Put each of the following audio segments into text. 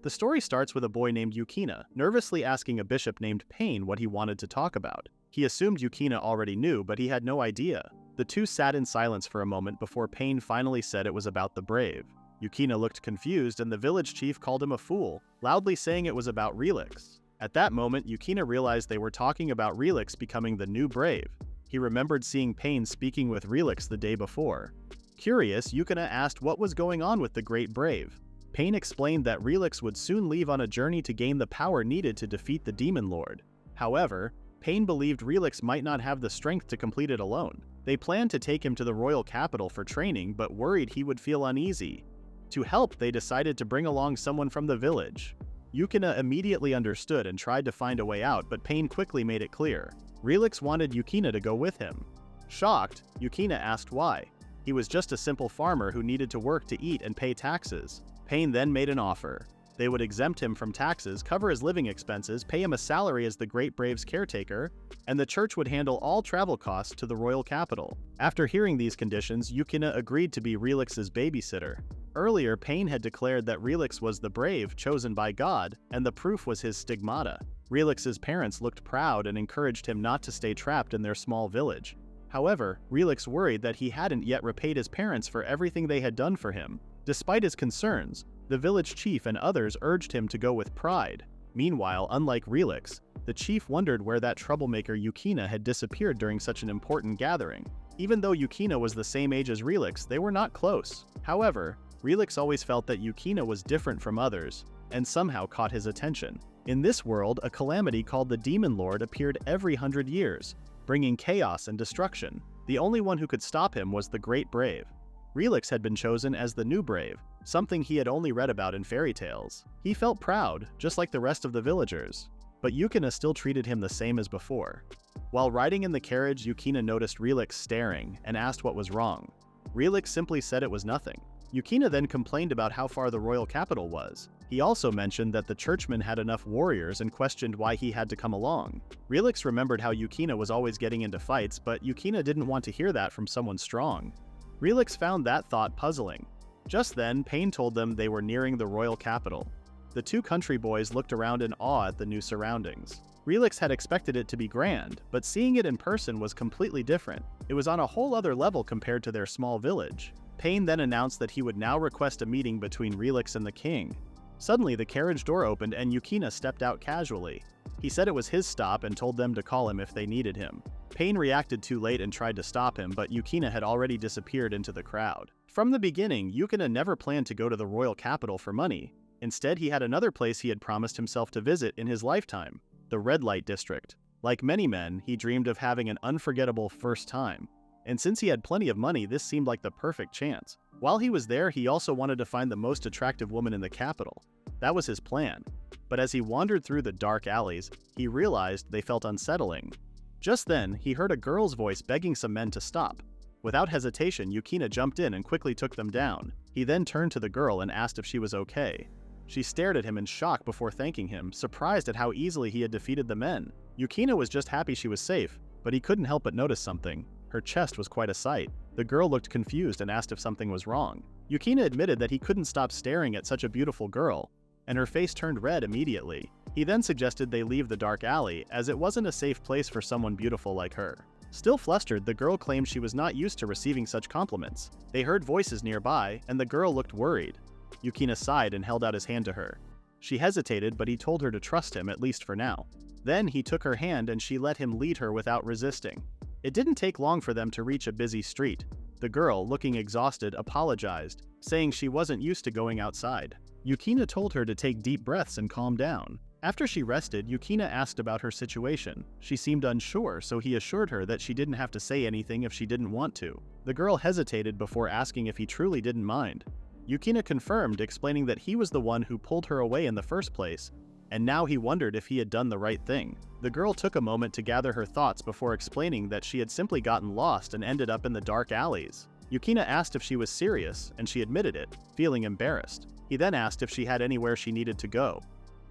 The story starts with a boy named Yukina, nervously asking a bishop named Pain what he wanted to talk about. He assumed Yukina already knew, but he had no idea. The two sat in silence for a moment before Pain finally said it was about the brave. Yukina looked confused and the village chief called him a fool, loudly saying it was about Relix. At that moment, Yukina realized they were talking about Relix becoming the new brave. He remembered seeing Pain speaking with Relix the day before. Curious, Yukina asked what was going on with the great brave. Pain explained that Relix would soon leave on a journey to gain the power needed to defeat the Demon Lord. However, Pain believed Relix might not have the strength to complete it alone. They planned to take him to the royal capital for training, but worried he would feel uneasy. To help, they decided to bring along someone from the village. Yukina immediately understood and tried to find a way out, but Pain quickly made it clear. Relix wanted Yukina to go with him. Shocked, Yukina asked why. He was just a simple farmer who needed to work to eat and pay taxes. Pain then made an offer. They would exempt him from taxes, cover his living expenses, pay him a salary as the Great Brave's caretaker, and the church would handle all travel costs to the royal capital. After hearing these conditions, Yukina agreed to be Relix's babysitter. Earlier, Pain had declared that Relix was the brave chosen by God, and the proof was his stigmata. Relix's parents looked proud and encouraged him not to stay trapped in their small village. However, Relix worried that he hadn't yet repaid his parents for everything they had done for him. Despite his concerns, the village chief and others urged him to go with pride. Meanwhile, unlike Relix, the chief wondered where that troublemaker Yukina had disappeared during such an important gathering. Even though Yukina was the same age as Relix, they were not close. However, Relix always felt that Yukina was different from others, and somehow caught his attention. In this world, a calamity called the Demon Lord appeared every 100 years, bringing chaos and destruction. The only one who could stop him was the Great Brave. Relix had been chosen as the new brave, something he had only read about in fairy tales. He felt proud, just like the rest of the villagers. But Yukina still treated him the same as before. While riding in the carriage, Yukina noticed Relix staring and asked what was wrong. Relix simply said it was nothing. Yukina then complained about how far the royal capital was. He also mentioned that the churchmen had enough warriors and questioned why he had to come along. Relix remembered how Yukina was always getting into fights, but Yukina didn't want to hear that from someone strong. Relix found that thought puzzling. Just then, Pain told them they were nearing the royal capital. The two country boys looked around in awe at the new surroundings. Relix had expected it to be grand, but seeing it in person was completely different. It was on a whole other level compared to their small village. Pain then announced that he would now request a meeting between Relix and the king. Suddenly, the carriage door opened and Yukina stepped out casually. He said it was his stop and told them to call him if they needed him. Pain reacted too late and tried to stop him, but Yukina had already disappeared into the crowd. From the beginning, Yukina never planned to go to the royal capital for money. Instead, he had another place he had promised himself to visit in his lifetime, the Red Light District. Like many men, he dreamed of having an unforgettable first time. And since he had plenty of money, this seemed like the perfect chance. While he was there, he also wanted to find the most attractive woman in the capital. That was his plan. But as he wandered through the dark alleys, he realized they felt unsettling. Just then, he heard a girl's voice begging some men to stop. Without hesitation, Yukina jumped in and quickly took them down. He then turned to the girl and asked if she was okay. She stared at him in shock before thanking him, surprised at how easily he had defeated the men. Yukina was just happy she was safe, but he couldn't help but notice something. Her chest was quite a sight. The girl looked confused and asked if something was wrong. Yukina admitted that he couldn't stop staring at such a beautiful girl, and her face turned red immediately. He then suggested they leave the dark alley, as it wasn't a safe place for someone beautiful like her. Still flustered, the girl claimed she was not used to receiving such compliments. They heard voices nearby, and the girl looked worried. Yukina sighed and held out his hand to her. She hesitated, but he told her to trust him, at least for now. Then he took her hand and she let him lead her without resisting. It didn't take long for them to reach a busy street. The girl, looking exhausted, apologized, saying she wasn't used to going outside. Yukina told her to take deep breaths and calm down. After she rested, Yukina asked about her situation. She seemed unsure, so he assured her that she didn't have to say anything if she didn't want to. The girl hesitated before asking if he truly didn't mind. Yukina confirmed, explaining that he was the one who pulled her away in the first place, and now he wondered if he had done the right thing. The girl took a moment to gather her thoughts before explaining that she had simply gotten lost and ended up in the dark alleys. Yukina asked if she was serious, and she admitted it, feeling embarrassed. He then asked if she had anywhere she needed to go.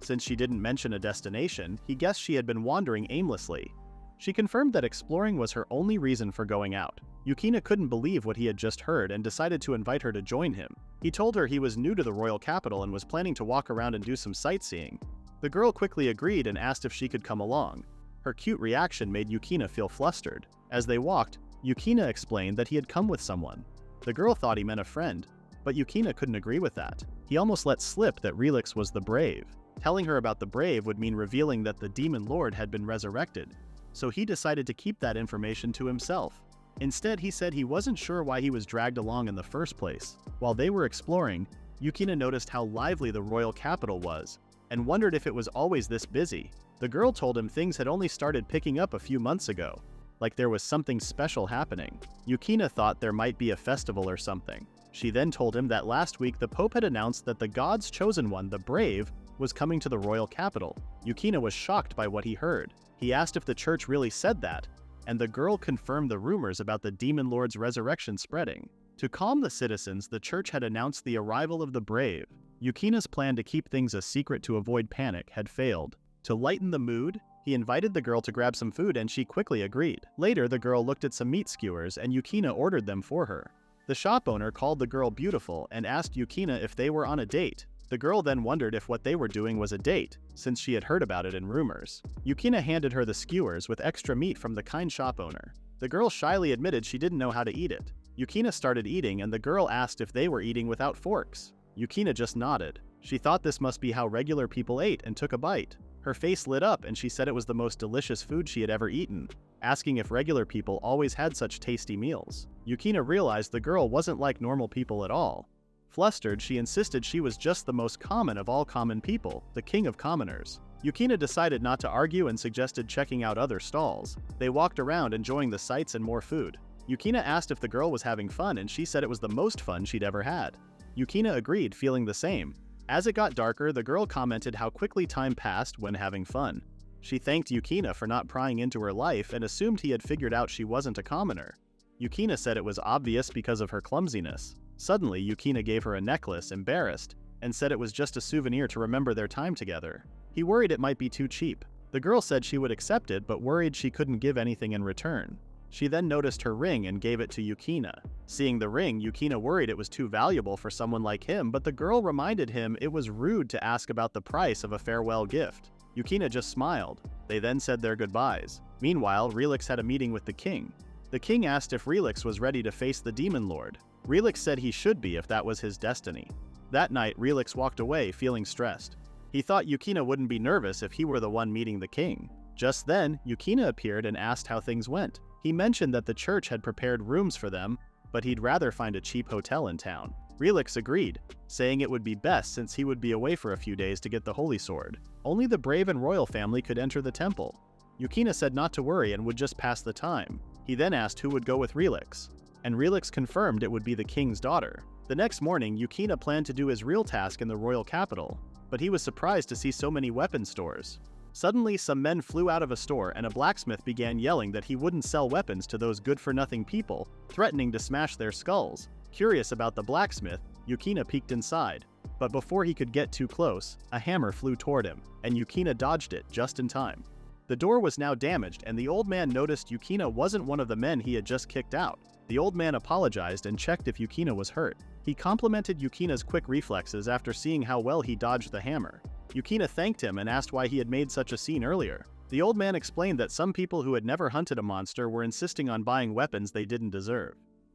Since she didn't mention a destination, he guessed she had been wandering aimlessly. She confirmed that exploring was her only reason for going out. Yukina couldn't believe what he had just heard and decided to invite her to join him. He told her he was new to the royal capital and was planning to walk around and do some sightseeing. The girl quickly agreed and asked if she could come along. Her cute reaction made Yukina feel flustered. As they walked, Yukina explained that he had come with someone. The girl thought he meant a friend, but Yukina couldn't agree with that. He almost let slip that Relix was the Brave. Telling her about the Brave would mean revealing that the Demon Lord had been resurrected, so he decided to keep that information to himself. Instead, he said he wasn't sure why he was dragged along in the first place. While they were exploring, Yukina noticed how lively the royal capital was, and wondered if it was always this busy. The girl told him things had only started picking up a few months ago, like there was something special happening. Yukina thought there might be a festival or something. She then told him that last week the Pope had announced that the God's chosen one, the Brave, was coming to the royal capital. Yukina was shocked by what he heard. He asked if the church really said that, and the girl confirmed the rumors about the Demon Lord's resurrection spreading. To calm the citizens, the church had announced the arrival of the Brave. Yukina's plan to keep things a secret to avoid panic had failed. To lighten the mood, he invited the girl to grab some food and she quickly agreed. Later, the girl looked at some meat skewers and Yukina ordered them for her. The shop owner called the girl beautiful and asked Yukina if they were on a date. The girl then wondered if what they were doing was a date, since she had heard about it in rumors. Yukina handed her the skewers with extra meat from the kind shop owner. The girl shyly admitted she didn't know how to eat it. Yukina started eating and the girl asked if they were eating without forks. Yukina just nodded. She thought this must be how regular people ate and took a bite. Her face lit up and she said it was the most delicious food she had ever eaten, asking if regular people always had such tasty meals. Yukina realized the girl wasn't like normal people at all. Flustered, she insisted she was just the most common of all common people, the king of commoners. Yukina decided not to argue and suggested checking out other stalls. They walked around enjoying the sights and more food. Yukina asked if the girl was having fun and she said it was the most fun she'd ever had. Yukina agreed, feeling the same. As it got darker, the girl commented how quickly time passed when having fun. She thanked Yukina for not prying into her life and assumed he had figured out she wasn't a commoner. Yukina said it was obvious because of her clumsiness. Suddenly, Yukina gave her a necklace, embarrassed, and said it was just a souvenir to remember their time together. He worried it might be too cheap. The girl said she would accept it but worried she couldn't give anything in return. She then noticed her ring and gave it to Yukina. Seeing the ring, Yukina worried it was too valuable for someone like him, but the girl reminded him it was rude to ask about the price of a farewell gift. Yukina just smiled. They then said their goodbyes. Meanwhile, Relix had a meeting with the king. The king asked if Relix was ready to face the Demon Lord. Relix said he should be if that was his destiny. That night, Relix walked away feeling stressed. He thought Yukina wouldn't be nervous if he were the one meeting the king. Just then, Yukina appeared and asked how things went. He mentioned that the church had prepared rooms for them, but he'd rather find a cheap hotel in town. Relix agreed, saying it would be best since he would be away for a few days to get the holy sword. Only the brave and royal family could enter the temple. Yukina said not to worry and would just pass the time. He then asked who would go with Relix, and Relix confirmed it would be the king's daughter. The next morning, Yukina planned to do his real task in the royal capital, but he was surprised to see so many weapon stores. Suddenly, some men flew out of a store and a blacksmith began yelling that he wouldn't sell weapons to those good-for-nothing people, threatening to smash their skulls. Curious about the blacksmith, Yukina peeked inside. But before he could get too close, a hammer flew toward him, and Yukina dodged it just in time. The door was now damaged, and the old man noticed Yukina wasn't one of the men he had just kicked out. The old man apologized and checked if Yukina was hurt. He complimented Yukina's quick reflexes after seeing how well he dodged the hammer. Yukina thanked him and asked why he had made such a scene earlier. The old man explained that some people who had never hunted a monster were insisting on buying weapons they didn't deserve.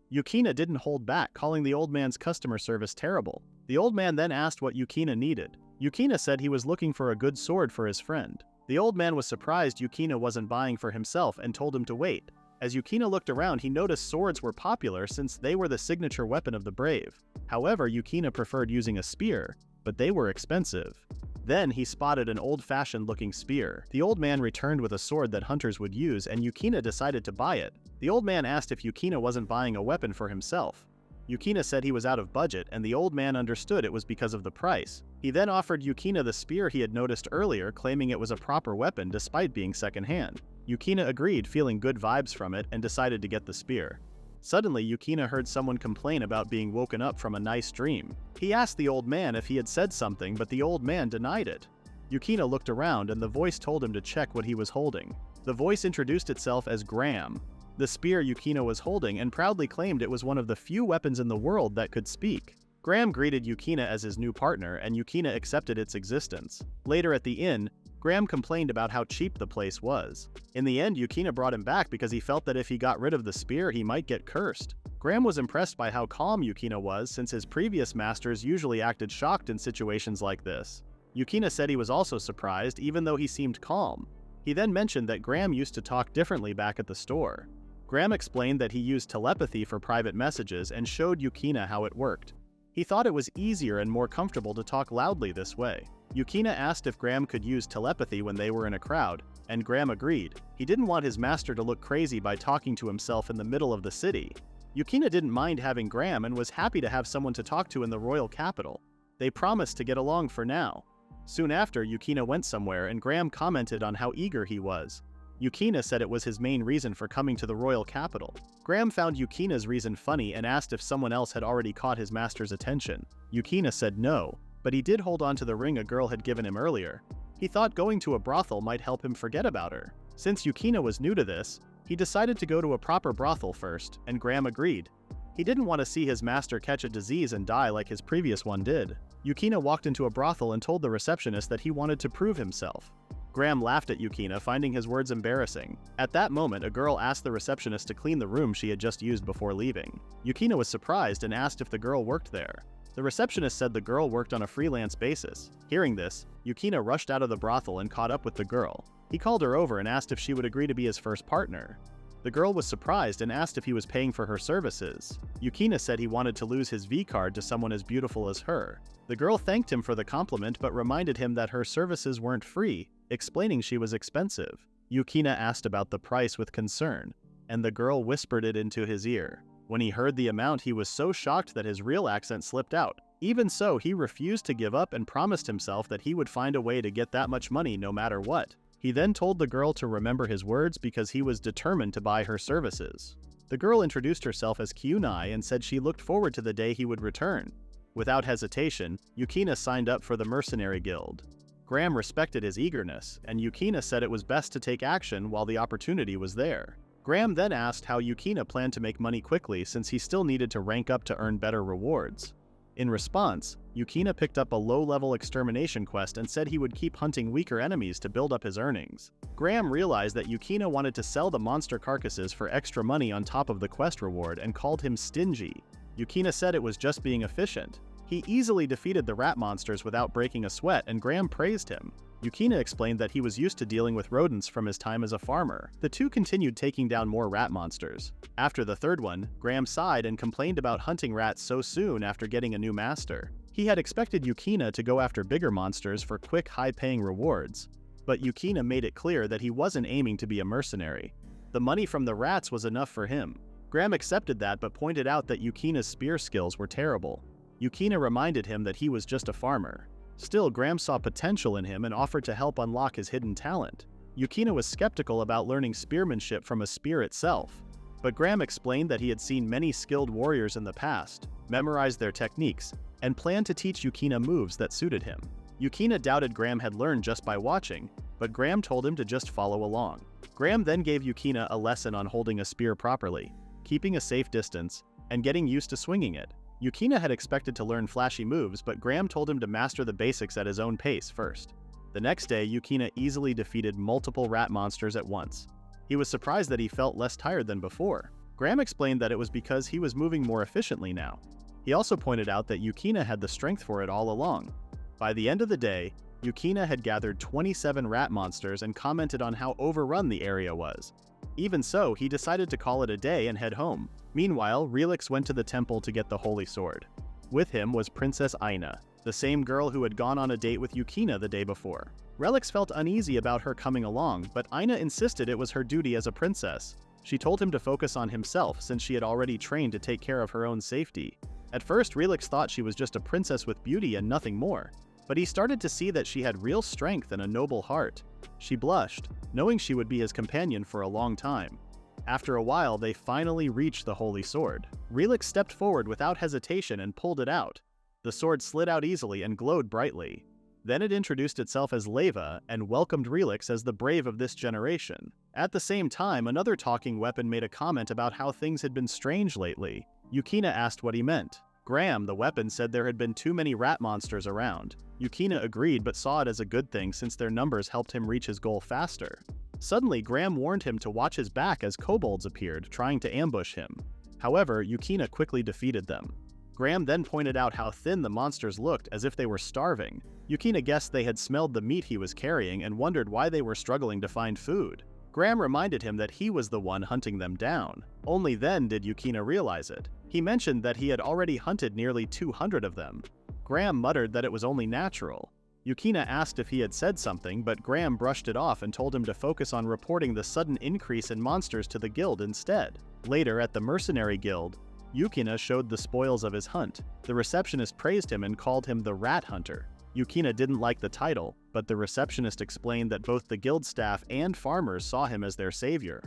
Yukina didn't hold back, calling the old man's customer service terrible. The old man then asked what Yukina needed. Yukina said he was looking for a good sword for his friend. The old man was surprised Yukina wasn't buying for himself and told him to wait. As Yukina looked around, he noticed swords were popular since they were the signature weapon of the brave. However, Yukina preferred using a spear, but they were expensive. Then he spotted an old-fashioned looking spear. The old man returned with a sword that hunters would use, and Yukina decided to buy it. The old man asked if Yukina wasn't buying a weapon for himself. Yukina said he was out of budget, and the old man understood it was because of the price. He then offered Yukina the spear he had noticed earlier, claiming it was a proper weapon despite being secondhand. Yukina agreed, feeling good vibes from it, and decided to get the spear. Suddenly, Yukina heard someone complain about being woken up from a nice dream. He asked the old man if he had said something, but the old man denied it. Yukina looked around and the voice told him to check what he was holding. The voice introduced itself as Graham, the spear Yukina was holding, and proudly claimed it was one of the few weapons in the world that could speak. Graham greeted Yukina as his new partner, and Yukina accepted its existence. Later at the inn, Graham complained about how cheap the place was. In the end, Yukina brought him back because he felt that if he got rid of the spear, he might get cursed. Graham was impressed by how calm Yukina was, since his previous masters usually acted shocked in situations like this. Yukina said he was also surprised, even though he seemed calm. He then mentioned that Graham used to talk differently back at the store. Graham explained that he used telepathy for private messages and showed Yukina how it worked. He thought it was easier and more comfortable to talk loudly this way. Yukina asked if Graham could use telepathy when they were in a crowd, and Graham agreed. He didn't want his master to look crazy by talking to himself in the middle of the city. Yukina didn't mind having Graham and was happy to have someone to talk to in the royal capital. They promised to get along for now. Soon after, Yukina went somewhere and Graham commented on how eager he was. Yukina said it was his main reason for coming to the royal capital. Graham found Yukina's reason funny and asked if someone else had already caught his master's attention. Yukina said no, but he did hold on to the ring a girl had given him earlier. He thought going to a brothel might help him forget about her. Since Yukina was new to this, he decided to go to a proper brothel first, and Graham agreed. He didn't want to see his master catch a disease and die like his previous one did. Yukina walked into a brothel and told the receptionist that he wanted to prove himself. Graham laughed at Yukina, finding his words embarrassing. At that moment, a girl asked the receptionist to clean the room she had just used before leaving. Yukina was surprised and asked if the girl worked there. The receptionist said the girl worked on a freelance basis. Hearing this, Yukina rushed out of the brothel and caught up with the girl. He called her over and asked if she would agree to be his first partner. The girl was surprised and asked if he was paying for her services. Yukina said he wanted to lose his V-card to someone as beautiful as her. The girl thanked him for the compliment but reminded him that her services weren't free, explaining she was expensive. Yukina asked about the price with concern, and the girl whispered it into his ear. When he heard the amount, he was so shocked that his real accent slipped out. Even so, he refused to give up and promised himself that he would find a way to get that much money no matter what. He then told the girl to remember his words because he was determined to buy her services. The girl introduced herself as Kyunai and said she looked forward to the day he would return. Without hesitation, Yukina signed up for the mercenary guild. Graham respected his eagerness, and Yukina said it was best to take action while the opportunity was there. Graham then asked how Yukina planned to make money quickly since he still needed to rank up to earn better rewards. In response, Yukina picked up a low-level extermination quest and said he would keep hunting weaker enemies to build up his earnings. Graham realized that Yukina wanted to sell the monster carcasses for extra money on top of the quest reward and called him stingy. Yukina said it was just being efficient. He easily defeated the rat monsters without breaking a sweat, and Graham praised him. Yukina explained that he was used to dealing with rodents from his time as a farmer. The two continued taking down more rat monsters. After the third one, Graham sighed and complained about hunting rats so soon after getting a new master. He had expected Yukina to go after bigger monsters for quick, high-paying rewards, but Yukina made it clear that he wasn't aiming to be a mercenary. The money from the rats was enough for him. Graham accepted that but pointed out that Yukina's spear skills were terrible. Yukina reminded him that he was just a farmer. Still, Graham saw potential in him and offered to help unlock his hidden talent. Yukina was skeptical about learning spearmanship from a spear itself, but Graham explained that he had seen many skilled warriors in the past, memorized their techniques, and planned to teach Yukina moves that suited him. Yukina doubted Graham had learned just by watching, but Graham told him to just follow along. Graham then gave Yukina a lesson on holding a spear properly, keeping a safe distance, and getting used to swinging it. Yukina had expected to learn flashy moves, but Graham told him to master the basics at his own pace first. The next day, Yukina easily defeated multiple rat monsters at once. He was surprised that he felt less tired than before. Graham explained that it was because he was moving more efficiently now. He also pointed out that Yukina had the strength for it all along. By the end of the day, Yukina had gathered 27 rat monsters and commented on how overrun the area was. Even so, he decided to call it a day and head home. Meanwhile, Relix went to the temple to get the holy sword. With him was Princess Aina, the same girl who had gone on a date with Yukina the day before. Relix felt uneasy about her coming along, but Aina insisted it was her duty as a princess. She told him to focus on himself since she had already trained to take care of her own safety. At first, Relix thought she was just a princess with beauty and nothing more, but he started to see that she had real strength and a noble heart. She blushed, knowing she would be his companion for a long time. After a while, they finally reached the holy sword. Relix stepped forward without hesitation and pulled it out. The sword slid out easily and glowed brightly. Then it introduced itself as Leva and welcomed Relix as the brave of this generation. At the same time, another talking weapon made a comment about how things had been strange lately. Yukina asked what he meant. Graham, the weapon, said there had been too many rat monsters around. Yukina agreed but saw it as a good thing since their numbers helped him reach his goal faster. Suddenly, Graham warned him to watch his back as kobolds appeared, trying to ambush him. However, Yukina quickly defeated them. Graham then pointed out how thin the monsters looked, as if they were starving. Yukina guessed they had smelled the meat he was carrying and wondered why they were struggling to find food. Graham reminded him that he was the one hunting them down. Only then did Yukina realize it. He mentioned that he had already hunted nearly 200 of them. Graham muttered that it was only natural. Yukina asked if he had said something, but Graham brushed it off and told him to focus on reporting the sudden increase in monsters to the guild instead. Later, at the mercenary guild, Yukina showed the spoils of his hunt. The receptionist praised him and called him the Rat Hunter. Yukina didn't like the title, but the receptionist explained that both the guild staff and farmers saw him as their savior.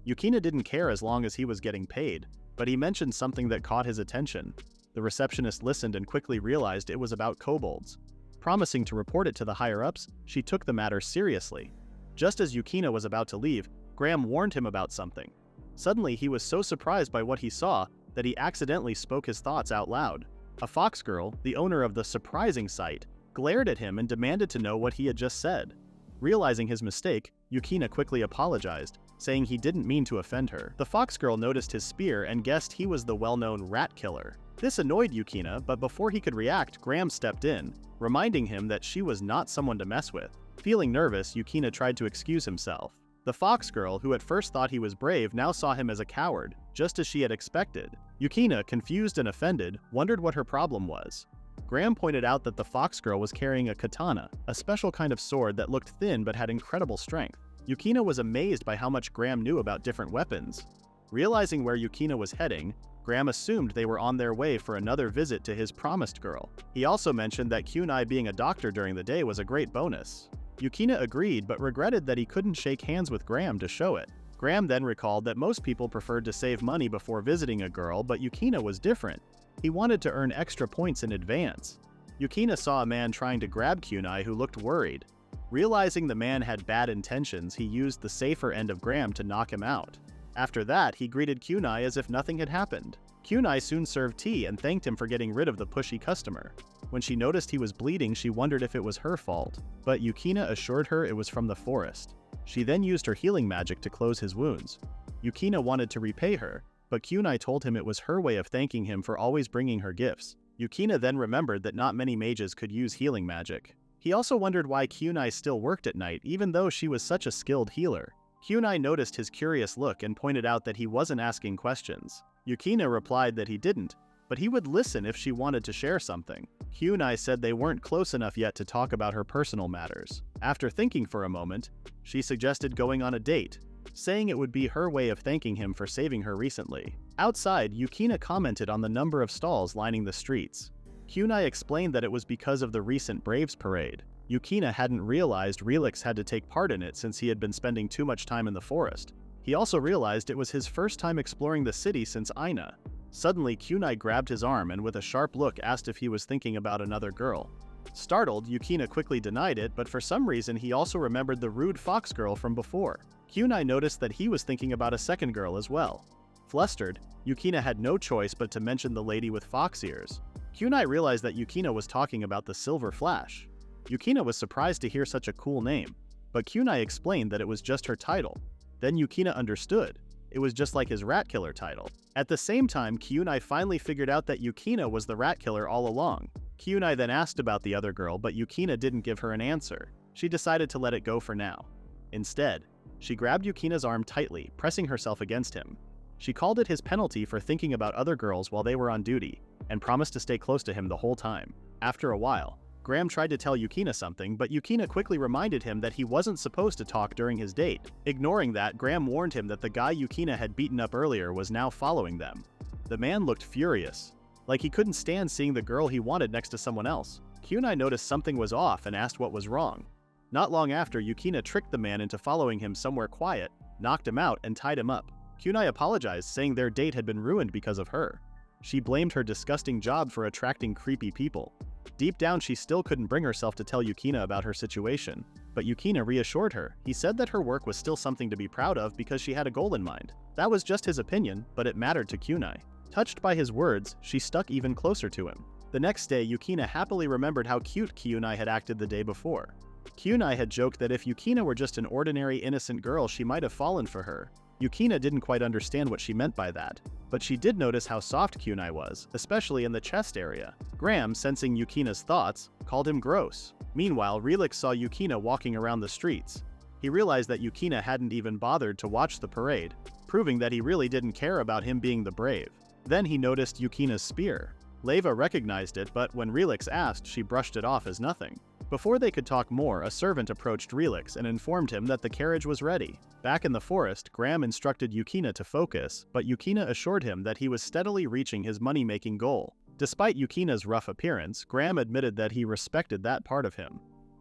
Yukina didn't care as long as he was getting paid, but he mentioned something that caught his attention. The receptionist listened and quickly realized it was about kobolds. Promising to report it to the higher-ups, she took the matter seriously. Just as Yukina was about to leave, Graham warned him about something. Suddenly, he was so surprised by what he saw that he accidentally spoke his thoughts out loud. A fox girl, the owner of the surprising site, glared at him and demanded to know what he had just said. Realizing his mistake, Yukina quickly apologized, saying he didn't mean to offend her. The fox girl noticed his spear and guessed he was the well-known rat killer. This annoyed Yukina, but before he could react, Graham stepped in, reminding him that she was not someone to mess with. Feeling nervous, Yukina tried to excuse himself. The fox girl, who at first thought he was brave, now saw him as a coward, just as she had expected. Yukina, confused and offended, wondered what her problem was. Graham pointed out that the fox girl was carrying a katana, a special kind of sword that looked thin but had incredible strength. Yukina was amazed by how much Graham knew about different weapons. Realizing where Yukina was heading, Graham assumed they were on their way for another visit to his promised girl. He also mentioned that Kunai being a doctor during the day was a great bonus. Yukina agreed but regretted that he couldn't shake hands with Graham to show it. Graham then recalled that most people preferred to save money before visiting a girl, but Yukina was different. He wanted to earn extra points in advance. Yukina saw a man trying to grab Kunai who looked worried. Realizing the man had bad intentions, he used the safer end of Graham to knock him out. After that, he greeted Kunai as if nothing had happened. Kunai soon served tea and thanked him for getting rid of the pushy customer. When she noticed he was bleeding, she wondered if it was her fault, but Yukina assured her it was from the forest. She then used her healing magic to close his wounds. Yukina wanted to repay her, but Kunai told him it was her way of thanking him for always bringing her gifts. Yukina then remembered that not many mages could use healing magic. He also wondered why Kunai still worked at night even though she was such a skilled healer. Kunai noticed his curious look and pointed out that he wasn't asking questions. Yukina replied that he didn't, but he would listen if she wanted to share something. Kunai said they weren't close enough yet to talk about her personal matters. After thinking for a moment, she suggested going on a date, saying it would be her way of thanking him for saving her recently. Outside, Yukina commented on the number of stalls lining the streets. Kunai explained that it was because of the recent Braves parade. Yukina hadn't realized Relix had to take part in it since he had been spending too much time in the forest. He also realized it was his first time exploring the city since Aina. Suddenly, Kunai grabbed his arm and with a sharp look asked if he was thinking about another girl. Startled, Yukina quickly denied it, but for some reason he also remembered the rude fox girl from before. Kunai noticed that he was thinking about a second girl as well. Flustered, Yukina had no choice but to mention the lady with fox ears. Kunai realized that Yukina was talking about the Silver Flash. Yukina was surprised to hear such a cool name, but Kunai explained that it was just her title. Then Yukina understood. It was just like his rat killer title. At the same time, Kunai finally figured out that Yukina was the rat killer all along. Kunai then asked about the other girl, but Yukina didn't give her an answer. She decided to let it go for now. Instead, she grabbed Yukina's arm tightly, pressing herself against him. She called it his penalty for thinking about other girls while they were on duty, and promised to stay close to him the whole time. After a while, Graham tried to tell Yukina something, but Yukina quickly reminded him that he wasn't supposed to talk during his date. Ignoring that, Graham warned him that the guy Yukina had beaten up earlier was now following them. The man looked furious, like he couldn't stand seeing the girl he wanted next to someone else. Kunai noticed something was off and asked what was wrong. Not long after, Yukina tricked the man into following him somewhere quiet, knocked him out, and tied him up. Kunai apologized, saying their date had been ruined because of her. She blamed her disgusting job for attracting creepy people. Deep down, she still couldn't bring herself to tell Yukina about her situation, but Yukina reassured her. He said that her work was still something to be proud of because she had a goal in mind. That was just his opinion, but it mattered to Kunai. Touched by his words, she stuck even closer to him. The next day, Yukina happily remembered how cute Kyunai had acted the day before. Kyunai had joked that if Yukina were just an ordinary innocent girl, she might have fallen for her. Yukina didn't quite understand what she meant by that, but she did notice how soft Kyunai was, especially in the chest area. Graham, sensing Yukina's thoughts, called him gross. Meanwhile, Relix saw Yukina walking around the streets. He realized that Yukina hadn't even bothered to watch the parade, proving that he really didn't care about him being the brave. Then he noticed Yukina's spear. Leva recognized it, but when Relix asked, she brushed it off as nothing. Before they could talk more, a servant approached Relix and informed him that the carriage was ready. Back in the forest, Graham instructed Yukina to focus, but Yukina assured him that he was steadily reaching his money-making goal. Despite Yukina's rough appearance, Graham admitted that he respected that part of him.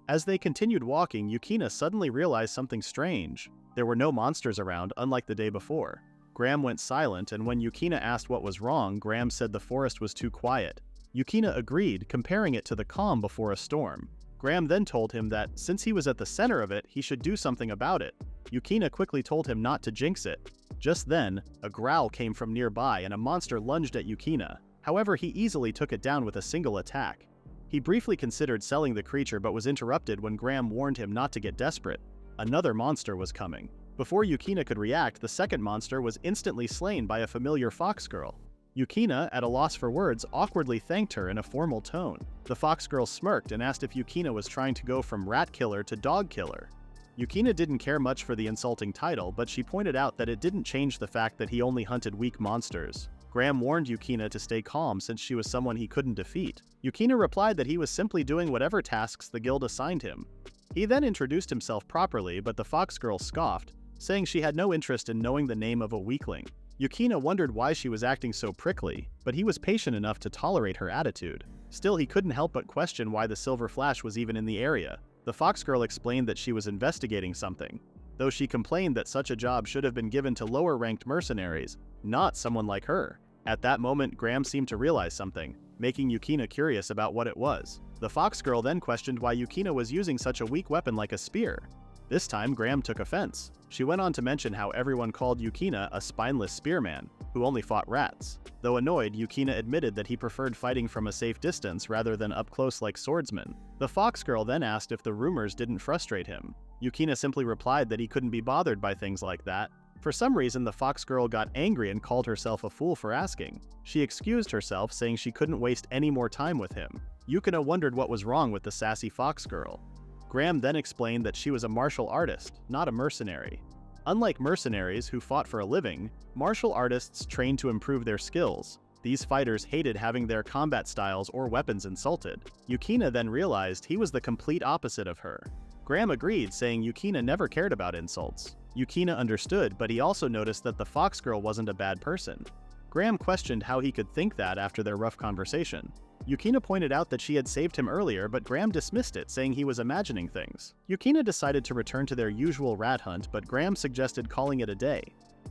As they continued walking, Yukina suddenly realized something strange. There were no monsters around, unlike the day before. Graham went silent, and when Yukina asked what was wrong, Graham said the forest was too quiet. Yukina agreed, comparing it to the calm before a storm. Graham then told him that, since he was at the center of it, he should do something about it. Yukina quickly told him not to jinx it. Just then, a growl came from nearby and a monster lunged at Yukina. However, he easily took it down with a single attack. He briefly considered selling the creature but was interrupted when Graham warned him not to get desperate. Another monster was coming. Before Yukina could react, the second monster was instantly slain by a familiar fox girl. Yukina, at a loss for words, awkwardly thanked her in a formal tone. The fox girl smirked and asked if Yukina was trying to go from rat killer to dog killer. Yukina didn't care much for the insulting title, but she pointed out that it didn't change the fact that he only hunted weak monsters. Graham warned Yukina to stay calm since she was someone he couldn't defeat. Yukina replied that he was simply doing whatever tasks the guild assigned him. He then introduced himself properly, but the fox girl scoffed, saying she had no interest in knowing the name of a weakling. Yukina wondered why she was acting so prickly, but he was patient enough to tolerate her attitude. Still, he couldn't help but question why the Silver Flash was even in the area. The fox girl explained that she was investigating something, though she complained that such a job should have been given to lower-ranked mercenaries, not someone like her. At that moment, Graham seemed to realize something, making Yukina curious about what it was. The fox girl then questioned why Yukina was using such a weak weapon like a spear. This time, Graham took offense. She went on to mention how everyone called Yukina a spineless spearman, who only fought rats. Though annoyed, Yukina admitted that he preferred fighting from a safe distance rather than up close like swordsmen. The fox girl then asked if the rumors didn't frustrate him. Yukina simply replied that he couldn't be bothered by things like that. For some reason, the fox girl got angry and called herself a fool for asking. She excused herself, saying she couldn't waste any more time with him. Yukina wondered what was wrong with the sassy fox girl. Graham then explained that she was a martial artist, not a mercenary. Unlike mercenaries who fought for a living, martial artists trained to improve their skills. These fighters hated having their combat styles or weapons insulted. Yukina then realized he was the complete opposite of her. Graham agreed, saying Yukina never cared about insults. Yukina understood, but he also noticed that the fox girl wasn't a bad person. Graham questioned how he could think that after their rough conversation. Yukina pointed out that she had saved him earlier, but Graham dismissed it, saying he was imagining things. Yukina decided to return to their usual rat hunt, but Graham suggested calling it a day.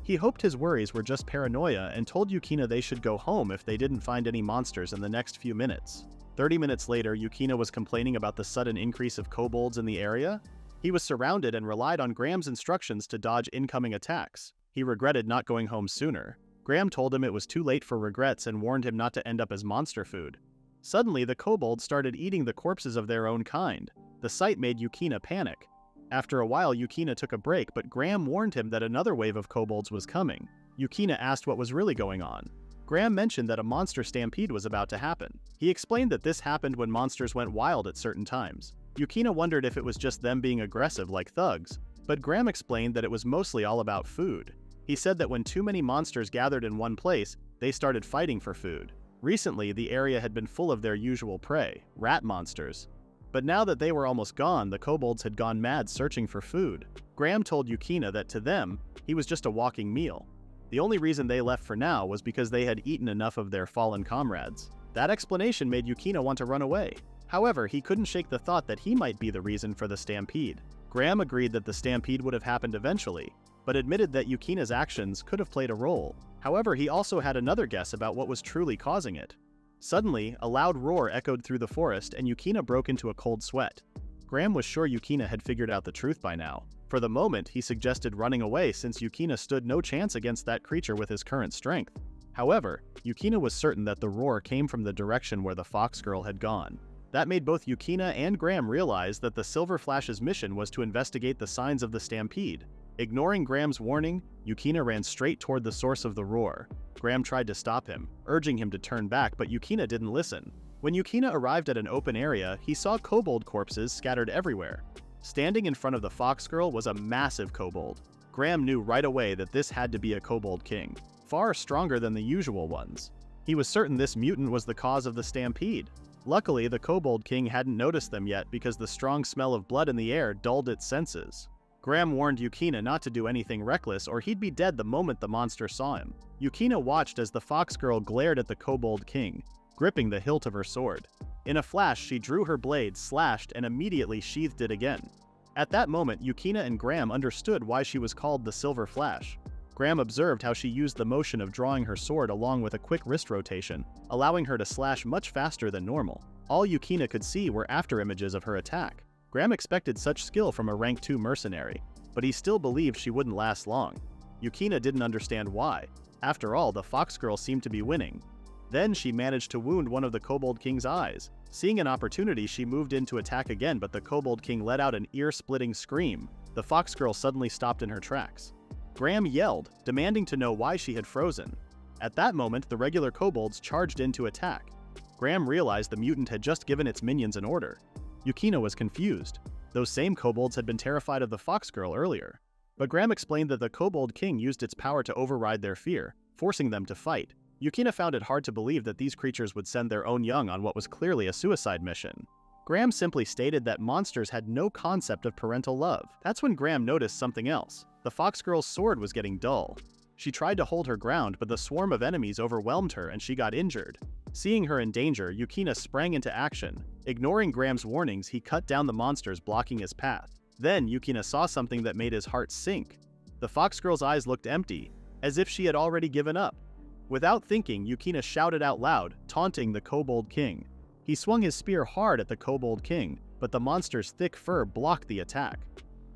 He hoped his worries were just paranoia and told Yukina they should go home if they didn't find any monsters in the next few minutes. 30 minutes later, Yukina was complaining about the sudden increase of kobolds in the area. He was surrounded and relied on Graham's instructions to dodge incoming attacks. He regretted not going home sooner. Graham told him it was too late for regrets and warned him not to end up as monster food. Suddenly, the kobolds started eating the corpses of their own kind. The sight made Yukina panic. After a while, Yukina took a break, but Graham warned him that another wave of kobolds was coming. Yukina asked what was really going on. Graham mentioned that a monster stampede was about to happen. He explained that this happened when monsters went wild at certain times. Yukina wondered if it was just them being aggressive like thugs, but Graham explained that it was mostly all about food. He said that when too many monsters gathered in one place, they started fighting for food. Recently, the area had been full of their usual prey, rat monsters. But now that they were almost gone, the kobolds had gone mad searching for food. Graham told Yukina that to them, he was just a walking meal. The only reason they left for now was because they had eaten enough of their fallen comrades. That explanation made Yukina want to run away. However, he couldn't shake the thought that he might be the reason for the stampede. Graham agreed that the stampede would have happened eventually, but admitted that Yukina's actions could have played a role. However, he also had another guess about what was truly causing it. Suddenly, a loud roar echoed through the forest and Yukina broke into a cold sweat. Graham was sure Yukina had figured out the truth by now. For the moment, he suggested running away since Yukina stood no chance against that creature with his current strength. However, Yukina was certain that the roar came from the direction where the fox girl had gone. That made both Yukina and Graham realize that the Silver Flash's mission was to investigate the signs of the stampede. Ignoring Graham's warning, Yukina ran straight toward the source of the roar. Graham tried to stop him, urging him to turn back, but Yukina didn't listen. When Yukina arrived at an open area, he saw kobold corpses scattered everywhere. Standing in front of the fox girl was a massive kobold. Graham knew right away that this had to be a Cobalt King, far stronger than the usual ones. He was certain this mutant was the cause of the stampede. Luckily, the Cobalt King hadn't noticed them yet because the strong smell of blood in the air dulled its senses. Graham warned Yukina not to do anything reckless or he'd be dead the moment the monster saw him. Yukina watched as the fox girl glared at the Cobalt King, gripping the hilt of her sword. In a flash, she drew her blade, slashed, and immediately sheathed it again. At that moment, Yukina and Graham understood why she was called the Silver Flash. Graham observed how she used the motion of drawing her sword along with a quick wrist rotation, allowing her to slash much faster than normal. All Yukina could see were afterimages of her attack. Graham expected such skill from a rank 2 mercenary, but he still believed she wouldn't last long. Yukina didn't understand why. After all, the fox girl seemed to be winning. Then she managed to wound one of the Cobalt King's eyes. Seeing an opportunity, she moved in to attack again, but the Cobalt King let out an ear-splitting scream. The fox girl suddenly stopped in her tracks. Graham yelled, demanding to know why she had frozen. At that moment, the regular kobolds charged in to attack. Graham realized the mutant had just given its minions an order. Yukina was confused. Those same kobolds had been terrified of the fox girl earlier. But Graham explained that the Cobalt King used its power to override their fear, forcing them to fight. Yukina found it hard to believe that these creatures would send their own young on what was clearly a suicide mission. Graham simply stated that monsters had no concept of parental love. That's when Graham noticed something else. The fox girl's sword was getting dull. She tried to hold her ground, but the swarm of enemies overwhelmed her and she got injured. Seeing her in danger, Yukina sprang into action. Ignoring Graham's warnings, he cut down the monsters blocking his path. Then Yukina saw something that made his heart sink. The fox girl's eyes looked empty, as if she had already given up. Without thinking, Yukina shouted out loud, taunting the Cobalt King. He swung his spear hard at the Cobalt King, but the monster's thick fur blocked the attack.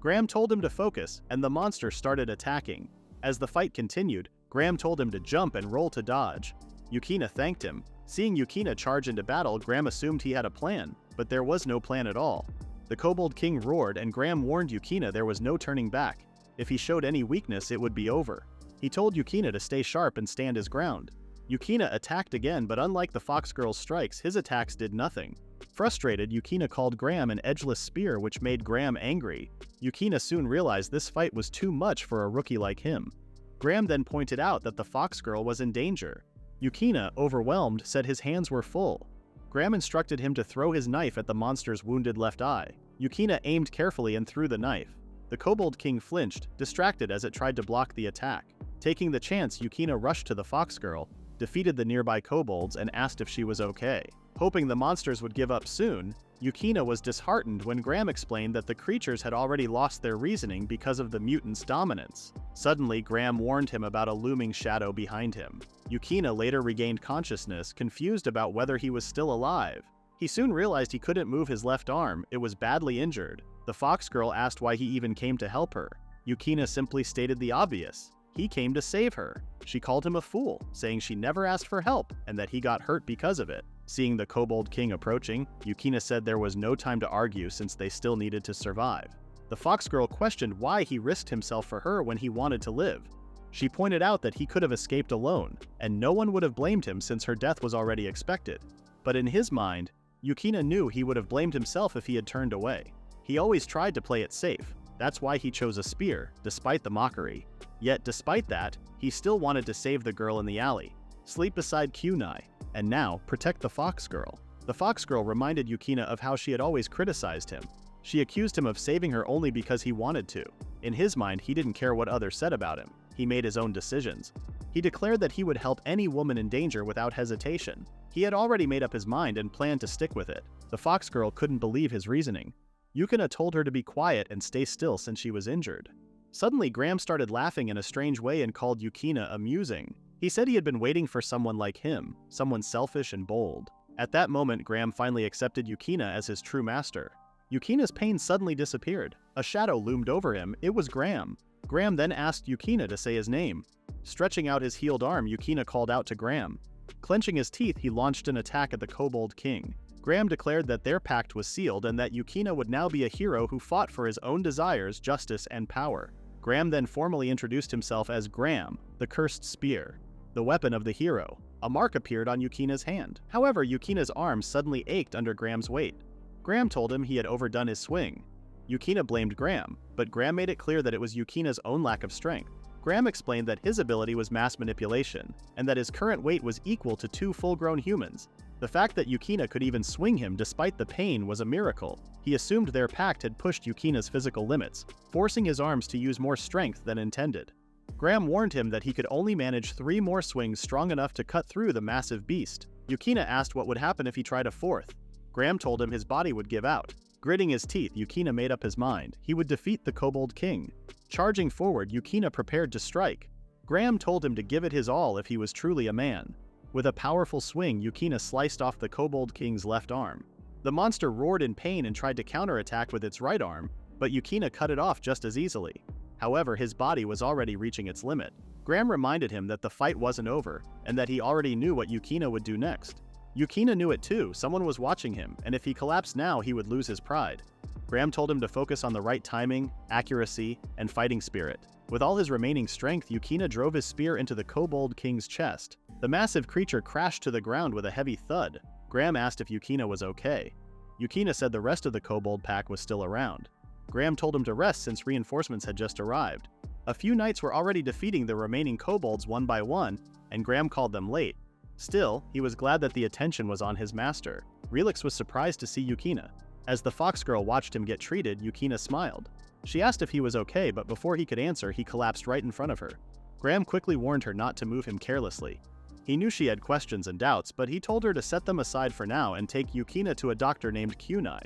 Graham told him to focus, and the monster started attacking. As the fight continued, Graham told him to jump and roll to dodge. Yukina thanked him. Seeing Yukina charge into battle, Graham assumed he had a plan, but there was no plan at all. The Cobalt King roared, and Graham warned Yukina there was no turning back. If he showed any weakness, it would be over. He told Yukina to stay sharp and stand his ground. Yukina attacked again, but unlike the fox girl's strikes, his attacks did nothing. Frustrated, Yukina called Graham an edgeless spear, which made Graham angry. Yukina soon realized this fight was too much for a rookie like him. Graham then pointed out that the fox girl was in danger. Yukina, overwhelmed, said his hands were full. Graham instructed him to throw his knife at the monster's wounded left eye. Yukina aimed carefully and threw the knife. The Cobalt King flinched, distracted as it tried to block the attack. Taking the chance, Yukina rushed to the fox girl, defeated the nearby kobolds, and asked if she was okay. Hoping the monsters would give up soon, Yukina was disheartened when Graham explained that the creatures had already lost their reasoning because of the mutant's dominance. Suddenly, Graham warned him about a looming shadow behind him. Yukina later regained consciousness, confused about whether he was still alive. He soon realized he couldn't move his left arm, it was badly injured. The fox girl asked why he even came to help her. Yukina simply stated the obvious. He came to save her. She called him a fool, saying she never asked for help and that he got hurt because of it. Seeing the Cobalt King approaching, Yukina said there was no time to argue since they still needed to survive. The fox girl questioned why he risked himself for her when he wanted to live. She pointed out that he could have escaped alone, and no one would have blamed him since her death was already expected. But in his mind, Yukina knew he would have blamed himself if he had turned away. He always tried to play it safe. That's why he chose a spear, despite the mockery. Yet despite that, he still wanted to save the girl in the alley, sleep beside Kunai, and now protect the fox girl. The fox girl reminded Yukina of how she had always criticized him. She accused him of saving her only because he wanted to. In his mind, he didn't care what others said about him. He made his own decisions. He declared that he would help any woman in danger without hesitation. He had already made up his mind and planned to stick with it. The fox girl couldn't believe his reasoning. Yukina told her to be quiet and stay still since she was injured. Suddenly, Graham started laughing in a strange way and called Yukina amusing. He said he had been waiting for someone like him, someone selfish and bold. At that moment, Graham finally accepted Yukina as his true master. Yukina's pain suddenly disappeared. A shadow loomed over him. It was Graham. Graham then asked Yukina to say his name. Stretching out his healed arm, Yukina called out to Graham. Clenching his teeth, he launched an attack at the Cobalt King. Graham declared that their pact was sealed and that Yukina would now be a hero who fought for his own desires, justice, and power. Graham then formally introduced himself as Graham, the Cursed Spear, the weapon of the hero. A mark appeared on Yukina's hand. However, Yukina's arm suddenly ached under Graham's weight. Graham told him he had overdone his swing. Yukina blamed Graham, but Graham made it clear that it was Yukina's own lack of strength. Graham explained that his ability was mass manipulation, and that his current weight was equal to 2 full-grown humans. The fact that Yukina could even swing him despite the pain was a miracle. He assumed their pact had pushed Yukina's physical limits, forcing his arms to use more strength than intended. Graham warned him that he could only manage 3 more swings strong enough to cut through the massive beast. Yukina asked what would happen if he tried a 4th. Graham told him his body would give out. Gritting his teeth, Yukina made up his mind. He would defeat the Cobalt King. Charging forward, Yukina prepared to strike. Graham told him to give it his all if he was truly a man. With a powerful swing, Yukina sliced off the Cobalt King's left arm. The monster roared in pain and tried to counterattack with its right arm, but Yukina cut it off just as easily. However, his body was already reaching its limit. Graham reminded him that the fight wasn't over, and that he already knew what Yukina would do next. Yukina knew it too, someone was watching him, and if he collapsed now, he would lose his pride. Graham told him to focus on the right timing, accuracy, and fighting spirit. With all his remaining strength, Yukina drove his spear into the Cobalt King's chest. The massive creature crashed to the ground with a heavy thud. Graham asked if Yukina was okay. Yukina said the rest of the Kobold pack was still around. Graham told him to rest since reinforcements had just arrived. A few knights were already defeating the remaining kobolds one by one, and Graham called them late. Still, he was glad that the attention was on his master. Relix was surprised to see Yukina. As the fox girl watched him get treated, Yukina smiled. She asked if he was okay, but before he could answer, he collapsed right in front of her. Graham quickly warned her not to move him carelessly. He knew she had questions and doubts, but he told her to set them aside for now and take Yukina to a doctor named Kunai.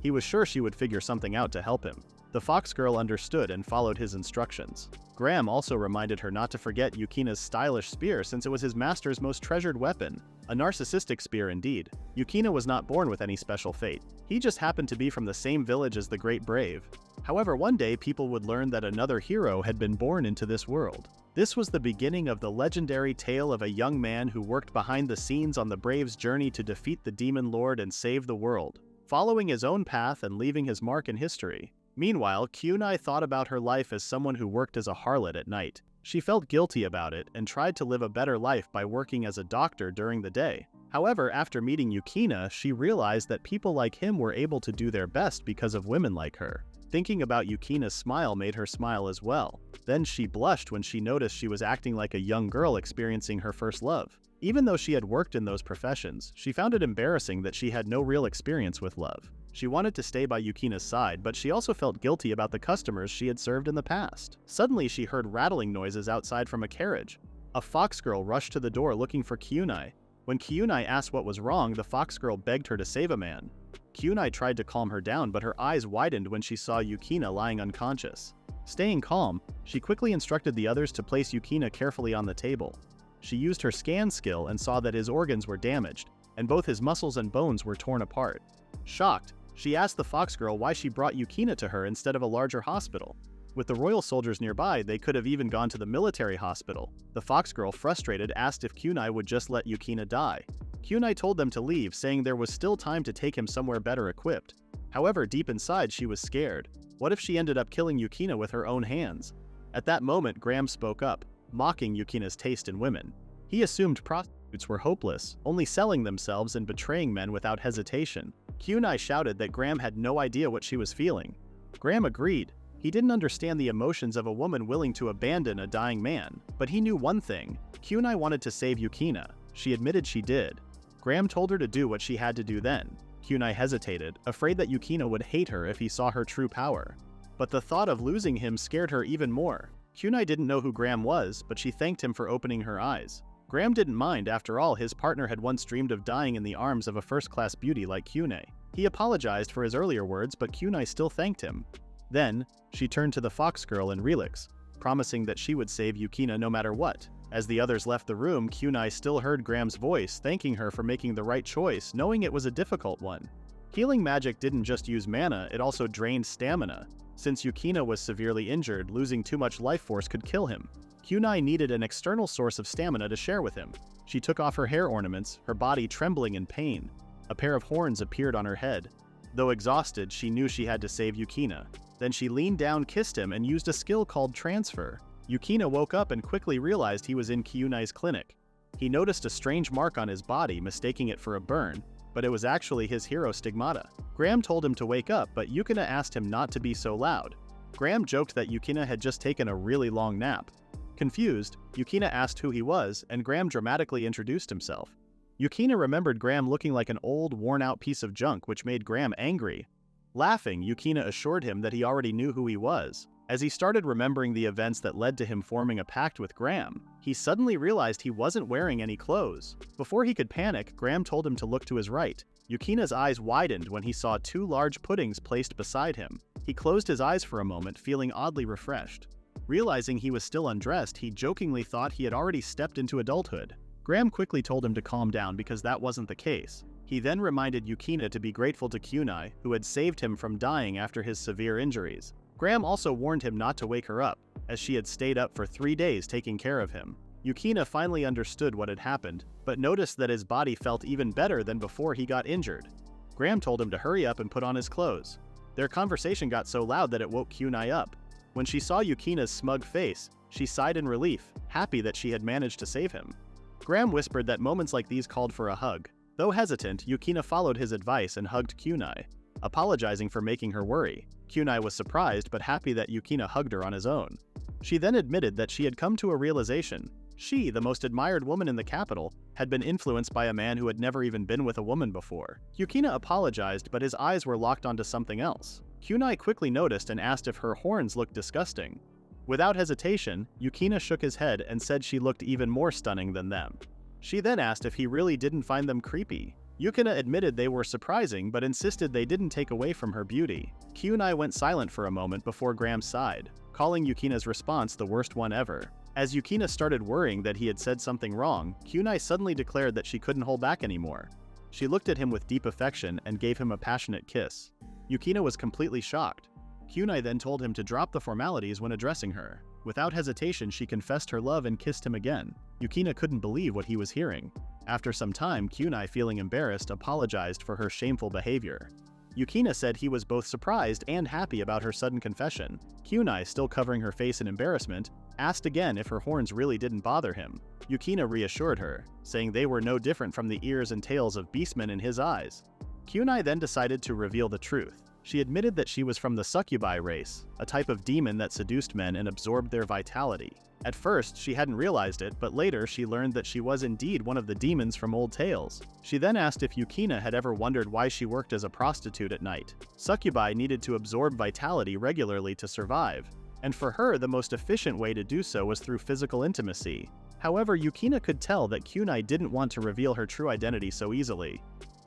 He was sure she would figure something out to help him. The fox girl understood and followed his instructions. Graham also reminded her not to forget Yukina's stylish spear since it was his master's most treasured weapon. A narcissistic spear indeed. Yukina was not born with any special fate. He just happened to be from the same village as the Great Brave. However, one day people would learn that another hero had been born into this world. This was the beginning of the legendary tale of a young man who worked behind the scenes on the Brave's journey to defeat the Demon Lord and save the world, following his own path and leaving his mark in history. Meanwhile, Kunai thought about her life as someone who worked as a harlot at night. She felt guilty about it and tried to live a better life by working as a doctor during the day. However, after meeting Yukina, she realized that people like him were able to do their best because of women like her. Thinking about Yukina's smile made her smile as well. Then she blushed when she noticed she was acting like a young girl experiencing her first love. Even though she had worked in those professions, she found it embarrassing that she had no real experience with love. She wanted to stay by Yukina's side, but she also felt guilty about the customers she had served in the past. Suddenly, she heard rattling noises outside from a carriage. A fox girl rushed to the door looking for Kunai. When Kunai asked what was wrong, the fox girl begged her to save a man. Kunai tried to calm her down, but her eyes widened when she saw Yukina lying unconscious. Staying calm, she quickly instructed the others to place Yukina carefully on the table. She used her scan skill and saw that his organs were damaged, and both his muscles and bones were torn apart. Shocked, she asked the fox girl why she brought Yukina to her instead of a larger hospital. With the royal soldiers nearby, they could have even gone to the military hospital. The fox girl, frustrated, asked if Kunai would just let Yukina die. Kunai told them to leave, saying there was still time to take him somewhere better equipped. However, deep inside, she was scared. What if she ended up killing Yukina with her own hands? At that moment, Graham spoke up, mocking Yukina's taste in women. He assumed prostitutes were hopeless, only selling themselves and betraying men without hesitation. Kunai shouted that Graham had no idea what she was feeling. Graham agreed. He didn't understand the emotions of a woman willing to abandon a dying man, but he knew one thing. Kunai wanted to save Yukina. She admitted she did. Graham told her to do what she had to do then. Kunai hesitated, afraid that Yukina would hate her if he saw her true power. But the thought of losing him scared her even more. Kunai didn't know who Graham was, but she thanked him for opening her eyes. Graham didn't mind, after all, his partner had once dreamed of dying in the arms of a first-class beauty like Kunai. He apologized for his earlier words, but Kunai still thanked him. Then, she turned to the fox girl and Relix, promising that she would save Yukina no matter what. As the others left the room, Kunai still heard Graham's voice, thanking her for making the right choice, knowing it was a difficult one. Healing magic didn't just use mana, it also drained stamina. since Yukina was severely injured, losing too much life force could kill him. Kunai needed an external source of stamina to share with him. She took off her hair ornaments, her body trembling in pain. A pair of horns appeared on her head. Though exhausted, she knew she had to save Yukina. Then she leaned down, kissed him, and used a skill called transfer. Yukina woke up and quickly realized he was in Kunai's clinic. He noticed a strange mark on his body, mistaking it for a burn, but it was actually his hero stigmata. Graham told him to wake up, but Yukina asked him not to be so loud. Graham joked that Yukina had just taken a really long nap. Confused, Yukina asked who he was, and Graham dramatically introduced himself. Yukina remembered Graham looking like an old, worn-out piece of junk, which made Graham angry. Laughing, Yukina assured him that he already knew who he was. As he started remembering the events that led to him forming a pact with Graham, he suddenly realized he wasn't wearing any clothes. Before he could panic, Graham told him to look to his right. Yukina's eyes widened when he saw two large puddings placed beside him. He closed his eyes for a moment, feeling oddly refreshed. Realizing he was still undressed, he jokingly thought he had already stepped into adulthood. Graham quickly told him to calm down because that wasn't the case. He then reminded Yukina to be grateful to Kunai, who had saved him from dying after his severe injuries. Graham also warned him not to wake her up, as she had stayed up for 3 days taking care of him. Yukina finally understood what had happened, but noticed that his body felt even better than before he got injured. Graham told him to hurry up and put on his clothes. Their conversation got so loud that it woke Kunai up. When she saw Yukina's smug face, she sighed in relief, happy that she had managed to save him. Graham whispered that moments like these called for a hug. Though hesitant, Yukina followed his advice and hugged Kunai, apologizing for making her worry. Kunai was surprised but happy that Yukina hugged her on his own. She then admitted that she had come to a realization. She, the most admired woman in the capital, had been influenced by a man who had never even been with a woman before. Yukina apologized, but his eyes were locked onto something else. Kunai quickly noticed and asked if her horns looked disgusting. Without hesitation, Yukina shook his head and said she looked even more stunning than them. She then asked if he really didn't find them creepy. Yukina admitted they were surprising but insisted they didn't take away from her beauty. Kunai went silent for a moment before Graham sighed, calling Yukina's response the worst one ever. As Yukina started worrying that he had said something wrong, Kunai suddenly declared that she couldn't hold back anymore. She looked at him with deep affection and gave him a passionate kiss. Yukina was completely shocked. Kunai then told him to drop the formalities when addressing her. Without hesitation, she confessed her love and kissed him again. Yukina couldn't believe what he was hearing. After some time, Kunai, feeling embarrassed, apologized for her shameful behavior. Yukina said he was both surprised and happy about her sudden confession. Kunai, still covering her face in embarrassment, asked again if her horns really didn't bother him. Yukina reassured her, saying they were no different from the ears and tails of beastmen in his eyes. Kunai then decided to reveal the truth. She admitted that she was from the succubi race, a type of demon that seduced men and absorbed their vitality. At first, she hadn't realized it, but later she learned that she was indeed one of the demons from old tales. She then asked if Yukina had ever wondered why she worked as a prostitute at night. Succubi needed to absorb vitality regularly to survive, and for her the most efficient way to do so was through physical intimacy. However, Yukina could tell that Kunai didn't want to reveal her true identity so easily.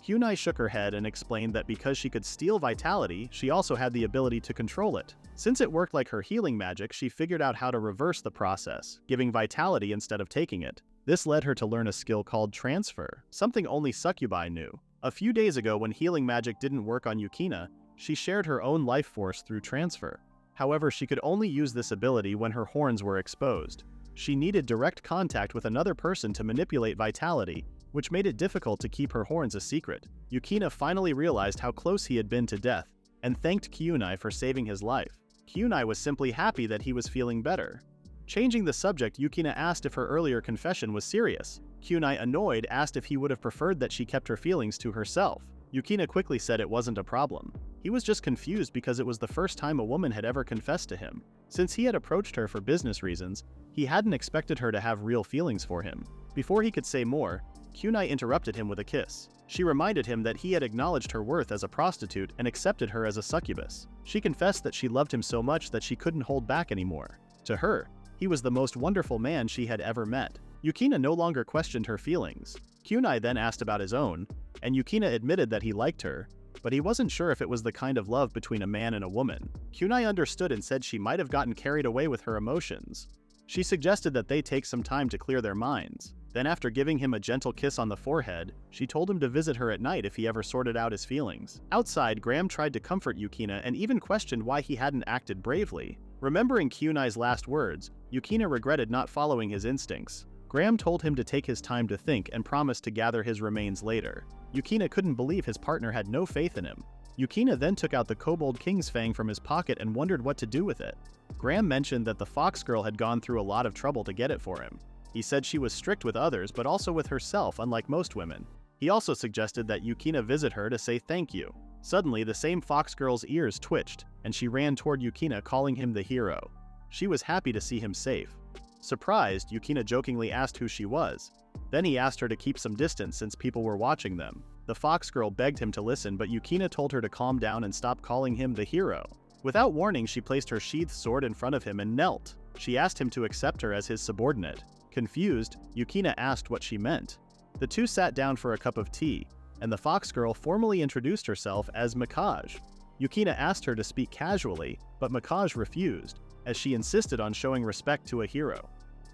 Kunai shook her head and explained that because she could steal vitality, she also had the ability to control it. Since it worked like her healing magic, she figured out how to reverse the process, giving vitality instead of taking it. This led her to learn a skill called transfer, something only succubi knew. A few days ago, when healing magic didn't work on Yukina, she shared her own life force through transfer. However, she could only use this ability when her horns were exposed. She needed direct contact with another person to manipulate vitality, which made it difficult to keep her horns a secret. Yukina finally realized how close he had been to death, and thanked Kunai for saving his life. Kunai was simply happy that he was feeling better. Changing the subject, Yukina asked if her earlier confession was serious. Kunai, annoyed, asked if he would have preferred that she kept her feelings to herself. Yukina quickly said it wasn't a problem. He was just confused because it was the first time a woman had ever confessed to him. Since he had approached her for business reasons, he hadn't expected her to have real feelings for him. Before he could say more, Kunai interrupted him with a kiss. She reminded him that he had acknowledged her worth as a prostitute and accepted her as a succubus. She confessed that she loved him so much that she couldn't hold back anymore. To her, he was the most wonderful man she had ever met. Yukina no longer questioned her feelings. Kunai then asked about his own, and Yukina admitted that he liked her, but he wasn't sure if it was the kind of love between a man and a woman. Kunai understood and said she might have gotten carried away with her emotions. She suggested that they take some time to clear their minds. Then after giving him a gentle kiss on the forehead, she told him to visit her at night if he ever sorted out his feelings. Outside, Graham tried to comfort Yukina and even questioned why he hadn't acted bravely. Remembering Kyunai's last words, Yukina regretted not following his instincts. Graham told him to take his time to think and promised to gather his remains later. Yukina couldn't believe his partner had no faith in him. Yukina then took out the Cobalt King's fang from his pocket and wondered what to do with it. Graham mentioned that the fox girl had gone through a lot of trouble to get it for him. He said she was strict with others but also with herself, unlike most women. He also suggested that Yukina visit her to say thank you. Suddenly, the same fox girl's ears twitched, and she ran toward Yukina, calling him the hero. She was happy to see him safe. Surprised, Yukina jokingly asked who she was. Then he asked her to keep some distance since people were watching them. The fox girl begged him to listen, but Yukina told her to calm down and stop calling him the hero. Without warning, she placed her sheathed sword in front of him and knelt. She asked him to accept her as his subordinate. Confused, Yukina asked what she meant. The two sat down for a cup of tea, and the fox girl formally introduced herself as Mikage. Yukina asked her to speak casually, but Mikage refused, as she insisted on showing respect to a hero.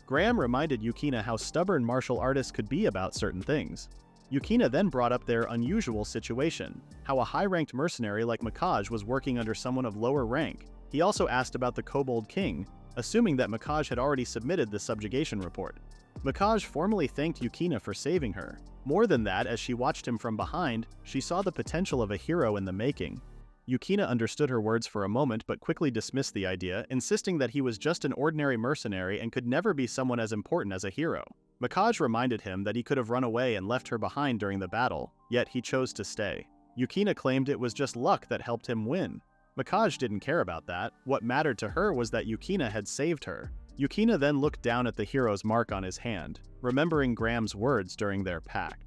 Graham reminded Yukina how stubborn martial artists could be about certain things. Yukina then brought up their unusual situation, how a high-ranked mercenary like Mikage was working under someone of lower rank. He also asked about the Cobalt King, assuming that Mikage had already submitted the subjugation report. Mikage formally thanked Yukina for saving her. More than that, as she watched him from behind, she saw the potential of a hero in the making. Yukina understood her words for a moment but quickly dismissed the idea, insisting that he was just an ordinary mercenary and could never be someone as important as a hero. Mikage reminded him that he could have run away and left her behind during the battle, yet he chose to stay. Yukina claimed it was just luck that helped him win. Mikage didn't care about that. What mattered to her was that Yukina had saved her. Yukina then looked down at the hero's mark on his hand, remembering Graham's words during their pact.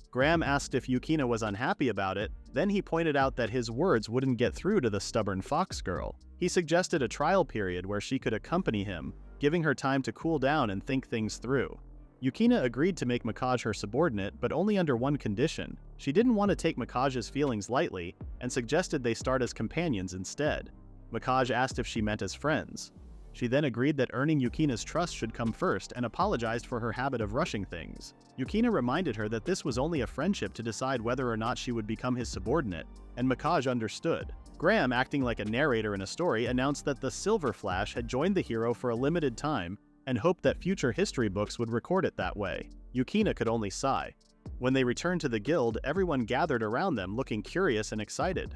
Graham asked if Yukina was unhappy about it, then he pointed out that his words wouldn't get through to the stubborn fox girl. He suggested a trial period where she could accompany him, giving her time to cool down and think things through. Yukina agreed to make Mikage her subordinate, but only under one condition. She didn't want to take Mikage's feelings lightly, and suggested they start as companions instead. Mikage asked if she meant as friends. She then agreed that earning Yukina's trust should come first and apologized for her habit of rushing things. Yukina reminded her that this was only a friendship to decide whether or not she would become his subordinate, and Mikage understood. Graham, acting like a narrator in a story, announced that the Silver Flash had joined the hero for a limited time and hoped that future history books would record it that way. Yukina could only sigh. When they returned to the guild, everyone gathered around them looking curious and excited.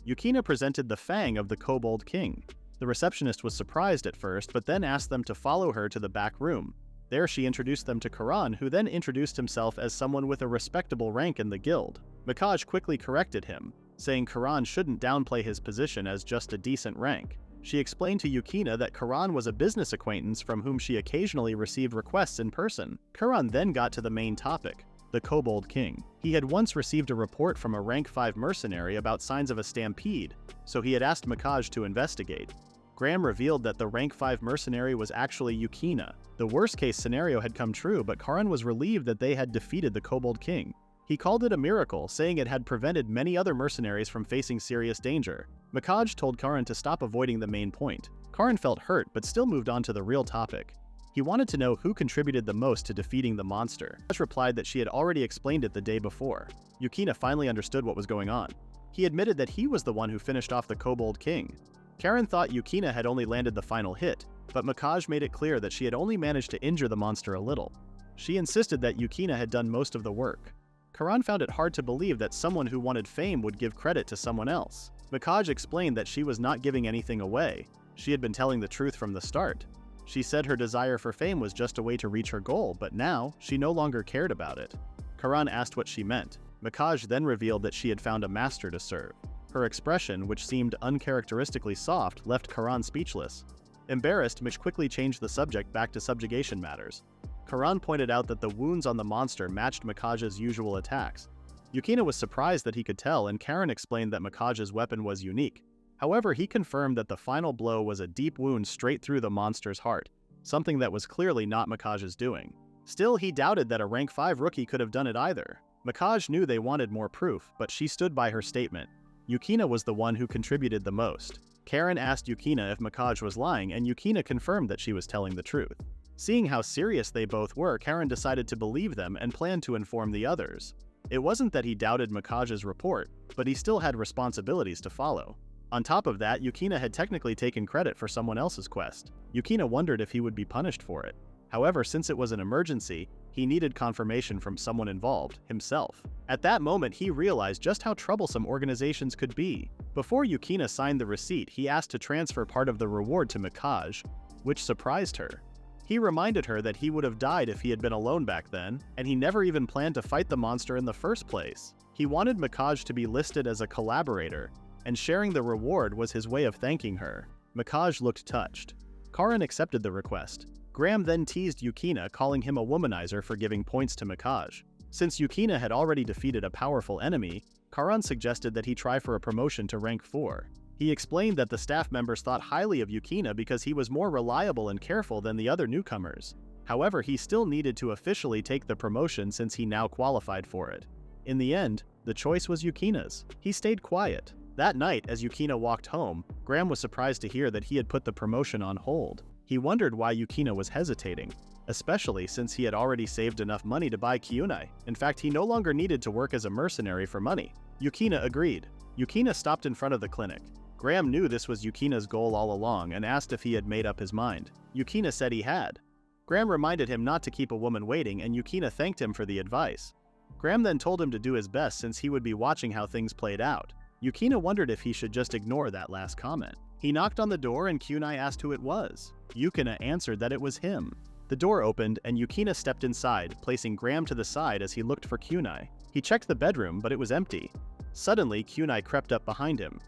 Yukina presented the fang of the Cobalt King. The receptionist was surprised at first, but then asked them to follow her to the back room. There she introduced them to Karan, who then introduced himself as someone with a respectable rank in the guild. Mikage quickly corrected him, saying Karan shouldn't downplay his position as just a decent rank. She explained to Yukina that Karan was a business acquaintance from whom she occasionally received requests in person. Karan then got to the main topic, the Cobalt King. He had once received a report from a rank 5 mercenary about signs of a stampede, so he had asked Mikage to investigate. Graham revealed that the rank 5 mercenary was actually Yukina. The worst-case scenario had come true, but Karan was relieved that they had defeated the Cobalt King. He called it a miracle, saying it had prevented many other mercenaries from facing serious danger. Mikage told Karan to stop avoiding the main point. Karan felt hurt, but still moved on to the real topic. He wanted to know who contributed the most to defeating the monster. Mikage replied that she had already explained it the day before. Yukina finally understood what was going on. He admitted that he was the one who finished off the Cobalt King. Karan thought Yukina had only landed the final hit, but Mikage made it clear that she had only managed to injure the monster a little. She insisted that Yukina had done most of the work. Karan found it hard to believe that someone who wanted fame would give credit to someone else. Mikage explained that she was not giving anything away. She had been telling the truth from the start. She said her desire for fame was just a way to reach her goal, but now, she no longer cared about it. Karan asked what she meant. Mikage then revealed that she had found a master to serve. Her expression, which seemed uncharacteristically soft, left Karan speechless. Embarrassed, Mikage quickly changed the subject back to subjugation matters. Karan pointed out that the wounds on the monster matched Mikage's usual attacks. Yukina was surprised that he could tell, and Karan explained that Mikage's weapon was unique. However, he confirmed that the final blow was a deep wound straight through the monster's heart, something that was clearly not Mikage's doing. Still, he doubted that a rank 5 rookie could have done it either. Mikage knew they wanted more proof, but she stood by her statement. Yukina was the one who contributed the most. Karan asked Yukina if Mikage was lying, and Yukina confirmed that she was telling the truth. Seeing how serious they both were, Karen decided to believe them and planned to inform the others. It wasn't that he doubted Mikage's report, but he still had responsibilities to follow. On top of that, Yukina had technically taken credit for someone else's quest. Yukina wondered if he would be punished for it. However, since it was an emergency, he needed confirmation from someone involved, himself. At that moment, he realized just how troublesome organizations could be. Before Yukina signed the receipt, he asked to transfer part of the reward to Mikage, which surprised her. He reminded her that he would have died if he had been alone back then, and he never even planned to fight the monster in the first place. He wanted Mikage to be listed as a collaborator, and sharing the reward was his way of thanking her. Mikage looked touched. Karen accepted the request. Graham then teased Yukina, calling him a womanizer for giving points to Mikage. Since Yukina had already defeated a powerful enemy, Karen suggested that he try for a promotion to rank 4. He explained that the staff members thought highly of Yukina because he was more reliable and careful than the other newcomers. However, he still needed to officially take the promotion since he now qualified for it. In the end, the choice was Yukina's. He stayed quiet. That night, as Yukina walked home, Graham was surprised to hear that he had put the promotion on hold. He wondered why Yukina was hesitating, especially since he had already saved enough money to buy kyunai. In fact, he no longer needed to work as a mercenary for money. Yukina agreed. Yukina stopped in front of the clinic. Graham knew this was Yukina's goal all along and asked if he had made up his mind. Yukina said he had. Graham reminded him not to keep a woman waiting, and Yukina thanked him for the advice. Graham then told him to do his best since he would be watching how things played out. Yukina wondered if he should just ignore that last comment. He knocked on the door and Kyunai asked who it was. Yukina answered that it was him. The door opened and Yukina stepped inside, placing Graham to the side as he looked for Kyunai. He checked the bedroom, but it was empty. Suddenly, Kyunai crept up behind him.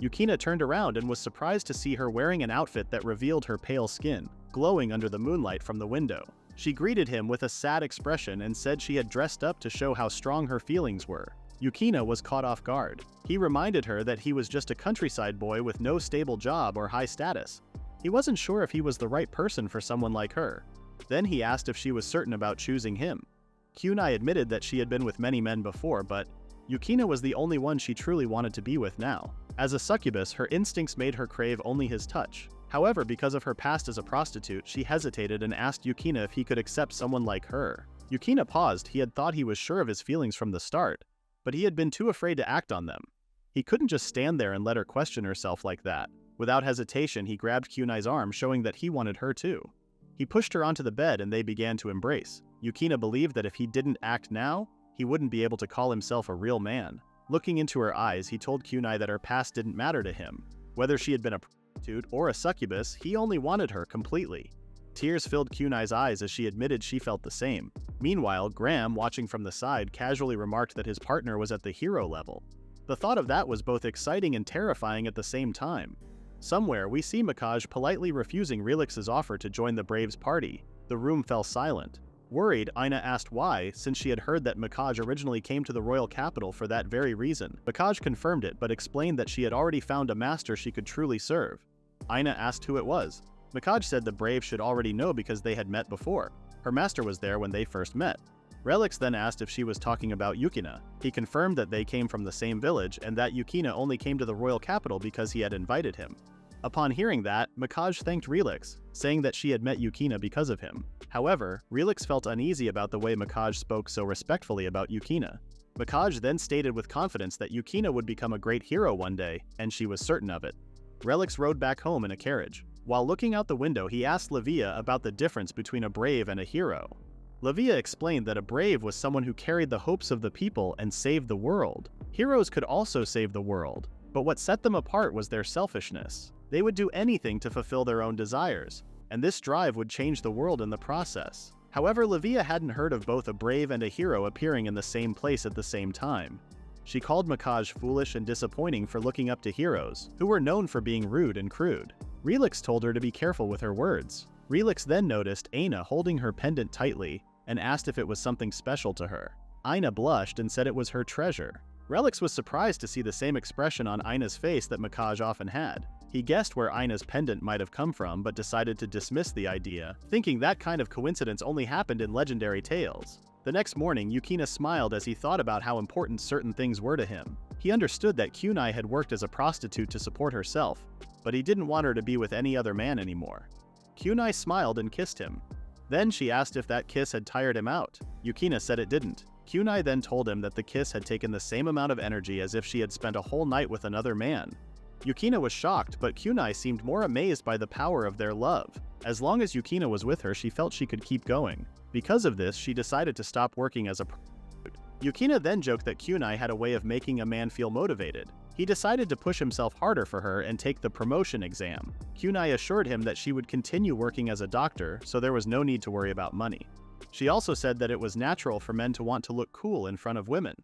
Yukina turned around and was surprised to see her wearing an outfit that revealed her pale skin, glowing under the moonlight from the window. She greeted him with a sad expression and said she had dressed up to show how strong her feelings were. Yukina was caught off guard. He reminded her that he was just a countryside boy with no stable job or high status. He wasn't sure if he was the right person for someone like her. Then he asked if she was certain about choosing him. Kyunai admitted that she had been with many men before, but Yukina was the only one she truly wanted to be with now. As a succubus, her instincts made her crave only his touch. However, because of her past as a prostitute, she hesitated and asked Yukina if he could accept someone like her. Yukina paused. He had thought he was sure of his feelings from the start, but he had been too afraid to act on them. He couldn't just stand there and let her question herself like that. Without hesitation, he grabbed Kyunai's arm, showing that he wanted her too. He pushed her onto the bed and they began to embrace. Yukina believed that if he didn't act now, he wouldn't be able to call himself a real man. Looking into her eyes, he told Kyunai that her past didn't matter to him. Whether she had been a prostitute or a succubus, he only wanted her completely. Tears filled Kyunai's eyes as she admitted she felt the same. Meanwhile, Graham, watching from the side, casually remarked that his partner was at the hero level. The thought of that was both exciting and terrifying at the same time. Somewhere, we see Mikage politely refusing Relix's offer to join the Braves' party. The room fell silent. Worried, Aina asked why, since she had heard that Mikage originally came to the royal capital for that very reason. Mikage confirmed it, but explained that she had already found a master she could truly serve. Aina asked who it was. Mikage said the Braves should already know because they had met before. Her master was there when they first met. Relix then asked if she was talking about Yukina. He confirmed that they came from the same village and that Yukina only came to the royal capital because he had invited him. Upon hearing that, Mikage thanked Relix, saying that she had met Yukina because of him. However, Relix felt uneasy about the way Mikage spoke so respectfully about Yukina. Mikage then stated with confidence that Yukina would become a great hero one day, and she was certain of it. Relix rode back home in a carriage. While looking out the window, he asked Livia about the difference between a brave and a hero. Livia explained that a brave was someone who carried the hopes of the people and saved the world. Heroes could also save the world, but what set them apart was their selfishness. They would do anything to fulfill their own desires, and this drive would change the world in the process. However, Livia hadn't heard of both a brave and a hero appearing in the same place at the same time. She called Mikage foolish and disappointing for looking up to heroes, who were known for being rude and crude. Relix told her to be careful with her words. Relix then noticed Aina holding her pendant tightly and asked if it was something special to her. Aina blushed and said it was her treasure. Relix was surprised to see the same expression on Aina's face that Mikage often had. He guessed where Aina's pendant might have come from, but decided to dismiss the idea, thinking that kind of coincidence only happened in legendary tales. The next morning, Yukina smiled as he thought about how important certain things were to him. He understood that Kyunai had worked as a prostitute to support herself, but he didn't want her to be with any other man anymore. Kyunai smiled and kissed him. Then she asked if that kiss had tired him out. Yukina said it didn't. Kunai then told him that the kiss had taken the same amount of energy as if she had spent a whole night with another man. Yukina was shocked, but Kunai seemed more amazed by the power of their love. As long as Yukina was with her, she felt she could keep going. Because of this, she decided to stop working as a prostitute. Yukina then joked that Kunai had a way of making a man feel motivated. He decided to push himself harder for her and take the promotion exam. Kunai assured him that she would continue working as a doctor, so there was no need to worry about money. She also said that it was natural for men to want to look cool in front of women.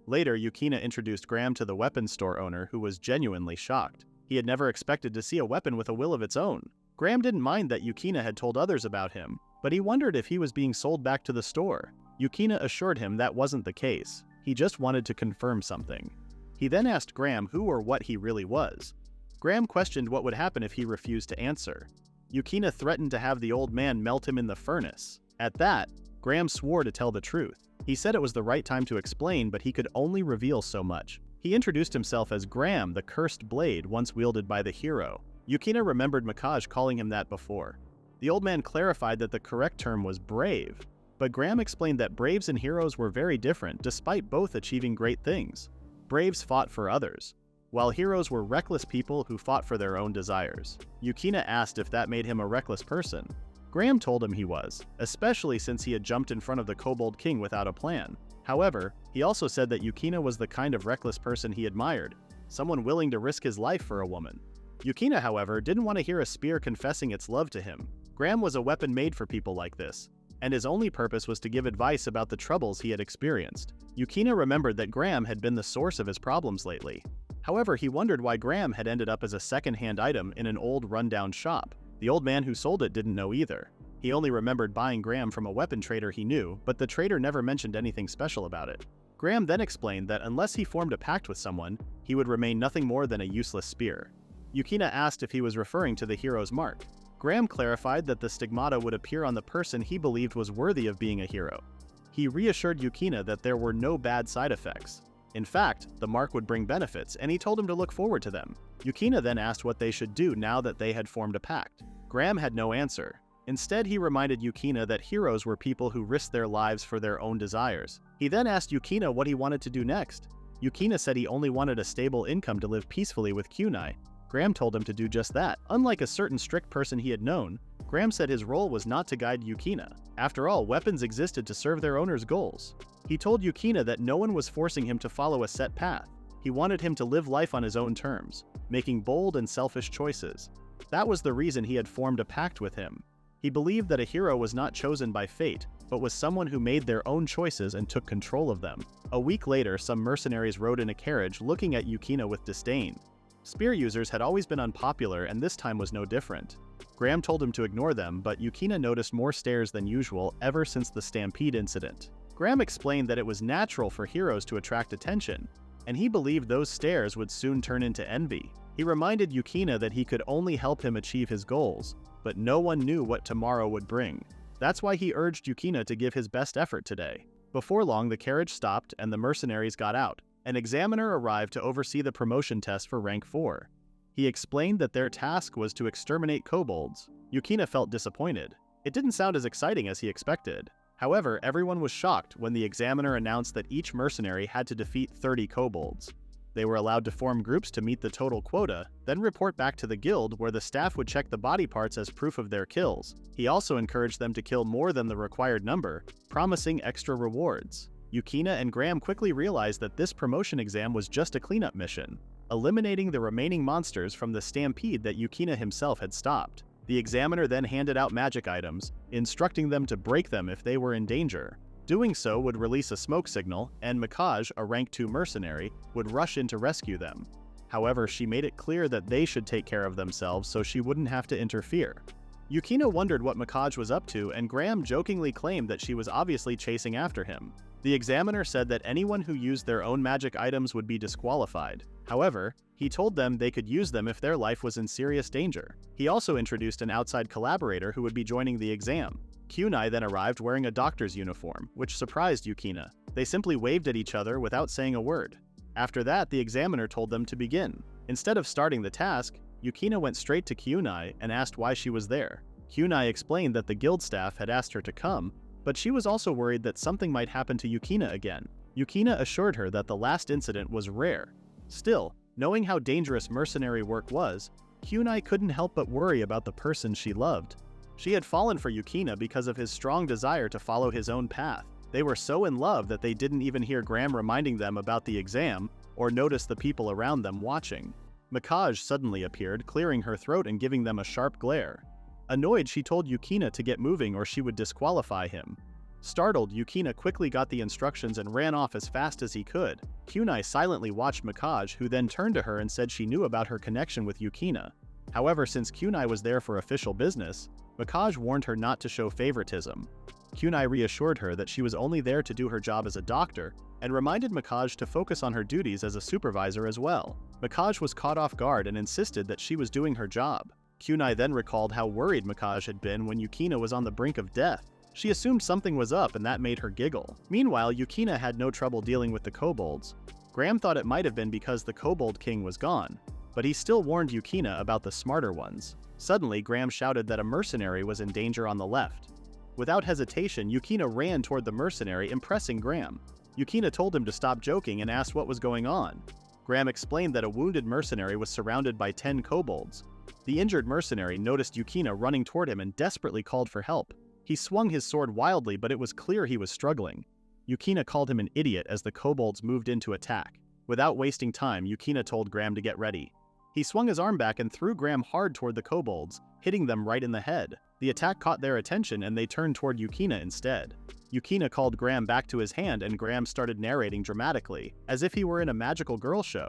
Later, Yukina introduced Graham to the weapons store owner, who was genuinely shocked. He had never expected to see a weapon with a will of its own. Graham didn't mind that Yukina had told others about him, but he wondered if he was being sold back to the store. Yukina assured him that wasn't the case. He just wanted to confirm something. He then asked Graham who or what he really was. Graham questioned what would happen if he refused to answer. Yukina threatened to have the old man melt him in the furnace. At that, Graham swore to tell the truth. He said it was the right time to explain, but he could only reveal so much. He introduced himself as Graham, the cursed blade once wielded by the hero. Yukina remembered Mikage calling him that before. The old man clarified that the correct term was brave, but Graham explained that braves and heroes were very different despite both achieving great things. Braves fought for others, while heroes were reckless people who fought for their own desires. Yukina asked if that made him a reckless person. Graham told him he was, especially since he had jumped in front of the Cobalt King without a plan. However, he also said that Yukina was the kind of reckless person he admired, someone willing to risk his life for a woman. Yukina, however, didn't want to hear a spear confessing its love to him. Graham was a weapon made for people like this, and his only purpose was to give advice about the troubles he had experienced. Yukina remembered that Graham had been the source of his problems lately. However, he wondered why Graham had ended up as a second-hand item in an old rundown shop. The old man who sold it didn't know either. He only remembered buying Graham from a weapon trader he knew, but the trader never mentioned anything special about it. Graham then explained that unless he formed a pact with someone, he would remain nothing more than a useless spear. Yukina asked if he was referring to the hero's mark. Graham clarified that the stigmata would appear on the person he believed was worthy of being a hero. He reassured Yukina that there were no bad side effects. In fact, the mark would bring benefits, and he told him to look forward to them. Yukina then asked what they should do now that they had formed a pact. Graham had no answer. Instead, he reminded Yukina that heroes were people who risked their lives for their own desires. He then asked Yukina what he wanted to do next. Yukina said he only wanted a stable income to live peacefully with Kunai. Graham told him to do just that. Unlike a certain strict person he had known, Graham said his role was not to guide Yukina. After all, weapons existed to serve their owner's goals. He told Yukina that no one was forcing him to follow a set path. He wanted him to live life on his own terms, making bold and selfish choices. That was the reason he had formed a pact with him. He believed that a hero was not chosen by fate, but was someone who made their own choices and took control of them. A week later, some mercenaries rode in a carriage looking at Yukina with disdain. Spear users had always been unpopular, and this time was no different. Graham told him to ignore them, but Yukina noticed more stares than usual ever since the stampede incident. Graham explained that it was natural for heroes to attract attention, and he believed those stares would soon turn into envy. He reminded Yukina that he could only help him achieve his goals, but no one knew what tomorrow would bring. That's why he urged Yukina to give his best effort today. Before long, the carriage stopped and the mercenaries got out. An examiner arrived to oversee the promotion test for rank 4. He explained that their task was to exterminate kobolds. Yukina felt disappointed. It didn't sound as exciting as he expected. However, everyone was shocked when the examiner announced that each mercenary had to defeat 30 kobolds. They were allowed to form groups to meet the total quota, then report back to the guild where the staff would check the body parts as proof of their kills. He also encouraged them to kill more than the required number, promising extra rewards. Yukina and Graham quickly realized that this promotion exam was just a cleanup mission, eliminating the remaining monsters from the stampede that Yukina himself had stopped. The examiner then handed out magic items, instructing them to break them if they were in danger. Doing so would release a smoke signal, and Mikage, a rank 2 mercenary, would rush in to rescue them. However, she made it clear that they should take care of themselves so she wouldn't have to interfere. Yukina wondered what Mikage was up to, and Graham jokingly claimed that she was obviously chasing after him. The examiner said that anyone who used their own magic items would be disqualified. However, he told them they could use them if their life was in serious danger. He also introduced an outside collaborator who would be joining the exam. Kunai then arrived wearing a doctor's uniform, which surprised Yukina. They simply waved at each other without saying a word. After that, the examiner told them to begin. Instead of starting the task, Yukina went straight to Kunai and asked why she was there. Hyunai explained that the guild staff had asked her to come, but she was also worried that something might happen to Yukina again. Yukina assured her that the last incident was rare. Still, knowing how dangerous mercenary work was, Hyunai couldn't help but worry about the person she loved. She had fallen for Yukina because of his strong desire to follow his own path. They were so in love that they didn't even hear Graham reminding them about the exam or notice the people around them watching. Mikage suddenly appeared, clearing her throat and giving them a sharp glare. Annoyed, she told Yukina to get moving or she would disqualify him. Startled, Yukina quickly got the instructions and ran off as fast as he could. Hyunai silently watched Mikage, who then turned to her and said she knew about her connection with Yukina. However, since Hyunai was there for official business, Mikage warned her not to show favoritism. Hyunai reassured her that she was only there to do her job as a doctor, and reminded Mikage to focus on her duties as a supervisor as well. Mikage was caught off guard and insisted that she was doing her job. Hyunai then recalled how worried Mikage had been when Yukina was on the brink of death. She assumed something was up and that made her giggle. Meanwhile, Yukina had no trouble dealing with the kobolds. Graham thought it might have been because the Cobalt King was gone, but he still warned Yukina about the smarter ones. Suddenly, Graham shouted that a mercenary was in danger on the left. Without hesitation, Yukina ran toward the mercenary, impressing Graham. Yukina told him to stop joking and asked what was going on. Graham explained that a wounded mercenary was surrounded by 10 kobolds. The injured mercenary noticed Yukina running toward him and desperately called for help. He swung his sword wildly, but it was clear he was struggling. Yukina called him an idiot as the kobolds moved in to attack. Without wasting time, Yukina told Graham to get ready. He swung his arm back and threw Graham hard toward the kobolds, hitting them right in the head. The attack caught their attention and they turned toward Yukina instead. Yukina called Graham back to his hand and Graham started narrating dramatically, as if he were in a magical girl show.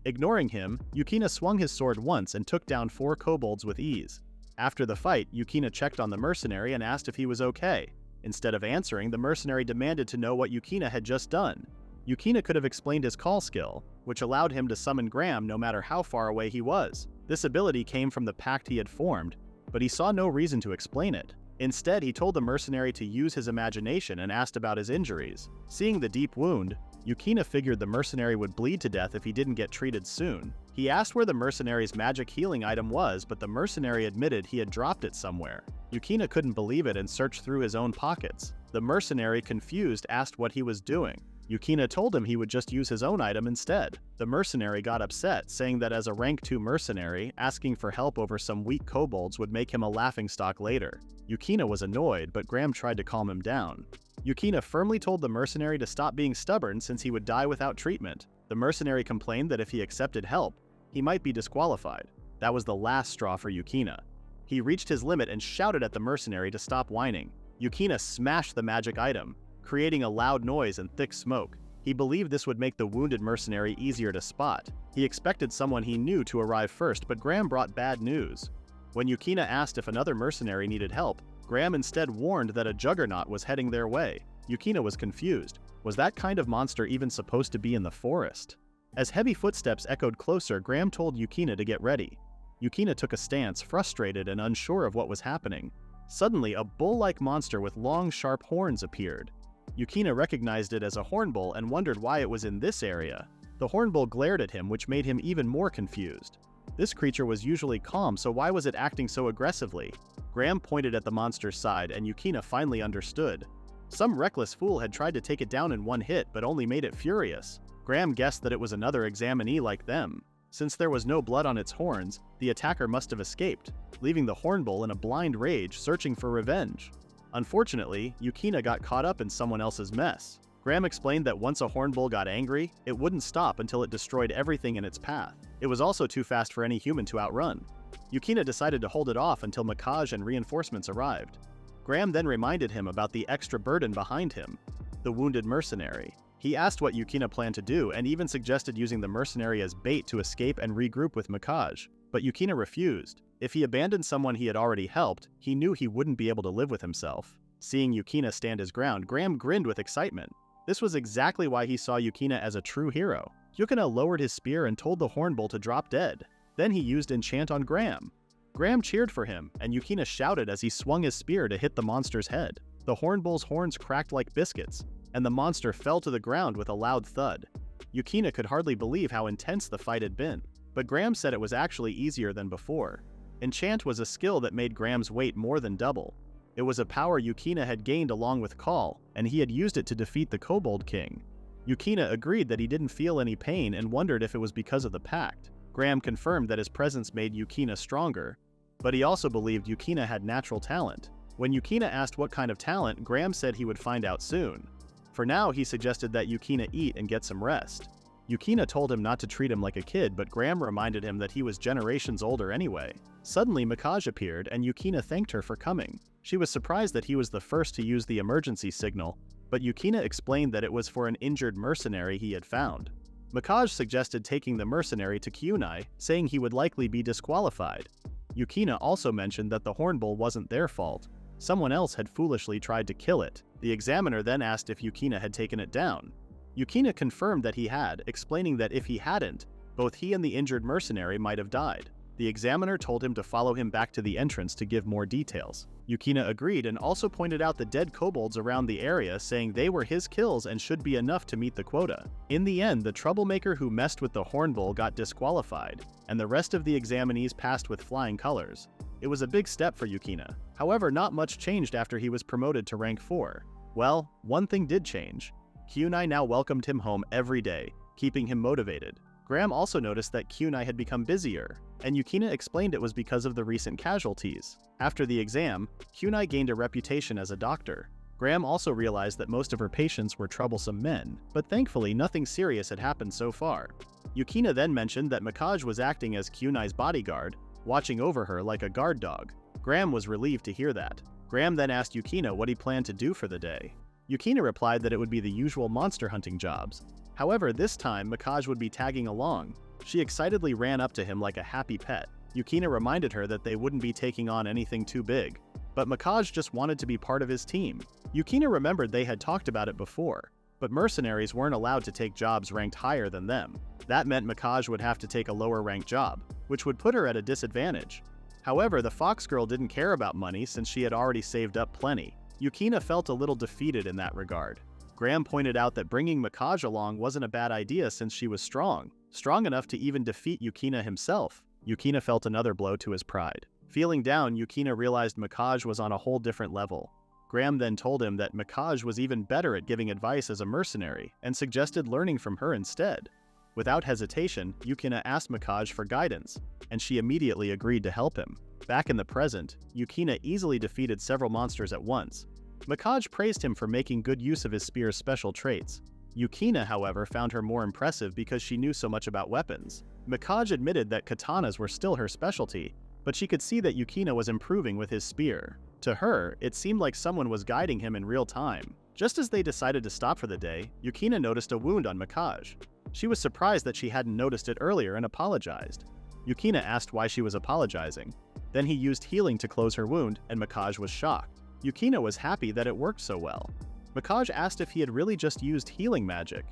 Ignoring him, Yukina swung his sword once and took down 4 kobolds with ease. After the fight, Yukina checked on the mercenary and asked if he was okay. Instead of answering, the mercenary demanded to know what Yukina had just done. Yukina could have explained his call skill, which allowed him to summon Graham no matter how far away he was. This ability came from the pact he had formed, but he saw no reason to explain it. Instead, he told the mercenary to use his imagination and asked about his injuries. Seeing the deep wound, Yukina figured the mercenary would bleed to death if he didn't get treated soon. He asked where the mercenary's magic healing item was, but the mercenary admitted he had dropped it somewhere. Yukina couldn't believe it and searched through his own pockets. The mercenary, confused, asked what he was doing. Yukina told him he would just use his own item instead. The mercenary got upset, saying that as a rank 2 mercenary, asking for help over some weak kobolds would make him a laughingstock later. Yukina was annoyed, but Graham tried to calm him down. Yukina firmly told the mercenary to stop being stubborn since he would die without treatment. The mercenary complained that if he accepted help, he might be disqualified. That was the last straw for Yukina. He reached his limit and shouted at the mercenary to stop whining. Yukina smashed the magic item, creating a loud noise and thick smoke. He believed this would make the wounded mercenary easier to spot. He expected someone he knew to arrive first, but Graham brought bad news. When Yukina asked if another mercenary needed help, Graham instead warned that a juggernaut was heading their way. Yukina was confused. Was that kind of monster even supposed to be in the forest? As heavy footsteps echoed closer, Graham told Yukina to get ready. Yukina took a stance, frustrated and unsure of what was happening. Suddenly, a bull-like monster with long, sharp horns appeared. Yukina recognized it as a hornbull and wondered why it was in this area. The hornbull glared at him, which made him even more confused. This creature was usually calm, so why was it acting so aggressively? Graham pointed at the monster's side, and Yukina finally understood. Some reckless fool had tried to take it down in one hit, but only made it furious. Graham guessed that it was another examinee like them. Since there was no blood on its horns, the attacker must have escaped, leaving the hornbull in a blind rage, searching for revenge. Unfortunately, Yukina got caught up in someone else's mess. Graham explained that once a hornbull got angry, it wouldn't stop until it destroyed everything in its path. It was also too fast for any human to outrun. Yukina decided to hold it off until Mikage and reinforcements arrived. Graham then reminded him about the extra burden behind him, the wounded mercenary. He asked what Yukina planned to do and even suggested using the mercenary as bait to escape and regroup with Mikage, but Yukina refused. If he abandoned someone he had already helped, he knew he wouldn't be able to live with himself. Seeing Yukina stand his ground, Graham grinned with excitement. This was exactly why he saw Yukina as a true hero. Yukina lowered his spear and told the hornbull to drop dead. Then he used enchant on Graham. Graham cheered for him, and Yukina shouted as he swung his spear to hit the monster's head. The hornbull's horns cracked like biscuits, and the monster fell to the ground with a loud thud. Yukina could hardly believe how intense the fight had been, but Graham said it was actually easier than before. Enchant was a skill that made Graham's weight more than double. It was a power Yukina had gained along with Call, and he had used it to defeat the Cobalt King. Yukina agreed that he didn't feel any pain and wondered if it was because of the pact. Graham confirmed that his presence made Yukina stronger, but he also believed Yukina had natural talent. When Yukina asked what kind of talent, Graham said he would find out soon. For now, he suggested that Yukina eat and get some rest. Yukina told him not to treat him like a kid, but Graham reminded him that he was generations older anyway. Suddenly, Mikage appeared, and Yukina thanked her for coming. She was surprised that he was the first to use the emergency signal, but Yukina explained that it was for an injured mercenary he had found. Mikage suggested taking the mercenary to Kyunai, saying he would likely be disqualified. Yukina also mentioned that the Hornbull wasn't their fault. Someone else had foolishly tried to kill it. The examiner then asked if Yukina had taken it down. Yukina confirmed that he had, explaining that if he hadn't, both he and the injured mercenary might have died. The examiner told him to follow him back to the entrance to give more details. Yukina agreed and also pointed out the dead kobolds around the area, saying they were his kills and should be enough to meet the quota. In the end, the troublemaker who messed with the Hornbull got disqualified, and the rest of the examinees passed with flying colors. It was a big step for Yukina. However, not much changed after he was promoted to rank 4. Well, one thing did change. Kyunai now welcomed him home every day, keeping him motivated. Graham also noticed that Kyunai had become busier, and Yukina explained it was because of the recent casualties. After the exam, Kyunai gained a reputation as a doctor. Graham also realized that most of her patients were troublesome men, but thankfully nothing serious had happened so far. Yukina then mentioned that Mikage was acting as Kyunai's bodyguard, watching over her like a guard dog. Graham was relieved to hear that. Graham then asked Yukina what he planned to do for the day. Yukina replied that it would be the usual monster hunting jobs. However, this time Mikage would be tagging along. She excitedly ran up to him like a happy pet. Yukina reminded her that they wouldn't be taking on anything too big, but Mikage just wanted to be part of his team. Yukina remembered they had talked about it before, but mercenaries weren't allowed to take jobs ranked higher than them. That meant Mikage would have to take a lower ranked job, which would put her at a disadvantage. However, the fox girl didn't care about money since she had already saved up plenty. Yukina felt a little defeated in that regard. Graham pointed out that bringing Mikage along wasn't a bad idea since she was strong enough to even defeat Yukina himself. Yukina felt another blow to his pride. Feeling down, Yukina realized Mikage was on a whole different level. Graham then told him that Mikage was even better at giving advice as a mercenary, and suggested learning from her instead. Without hesitation, Yukina asked Mikage for guidance, and she immediately agreed to help him. Back in the present, Yukina easily defeated several monsters at once. Mikage praised him for making good use of his spear's special traits. Yukina, however, found her more impressive because she knew so much about weapons. Mikage admitted that katanas were still her specialty, but she could see that Yukina was improving with his spear. To her, it seemed like someone was guiding him in real time. Just as they decided to stop for the day, Yukina noticed a wound on Mikage. She was surprised that she hadn't noticed it earlier and apologized. Yukina asked why she was apologizing. Then he used healing to close her wound, and Mikage was shocked. Yukina was happy that it worked so well. Mikage asked if he had really just used healing magic.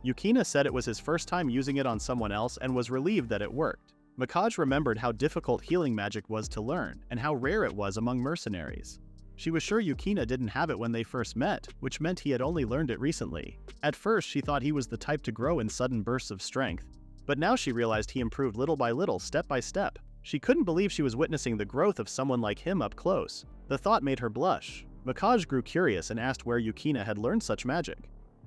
Yukina said it was his first time using it on someone else and was relieved that it worked. Mikage remembered how difficult healing magic was to learn and how rare it was among mercenaries. She was sure Yukina didn't have it when they first met, which meant he had only learned it recently. At first, she thought he was the type to grow in sudden bursts of strength, but now she realized he improved little by little, step by step. She couldn't believe she was witnessing the growth of someone like him up close. The thought made her blush. Mikage grew curious and asked where Yukina had learned such magic.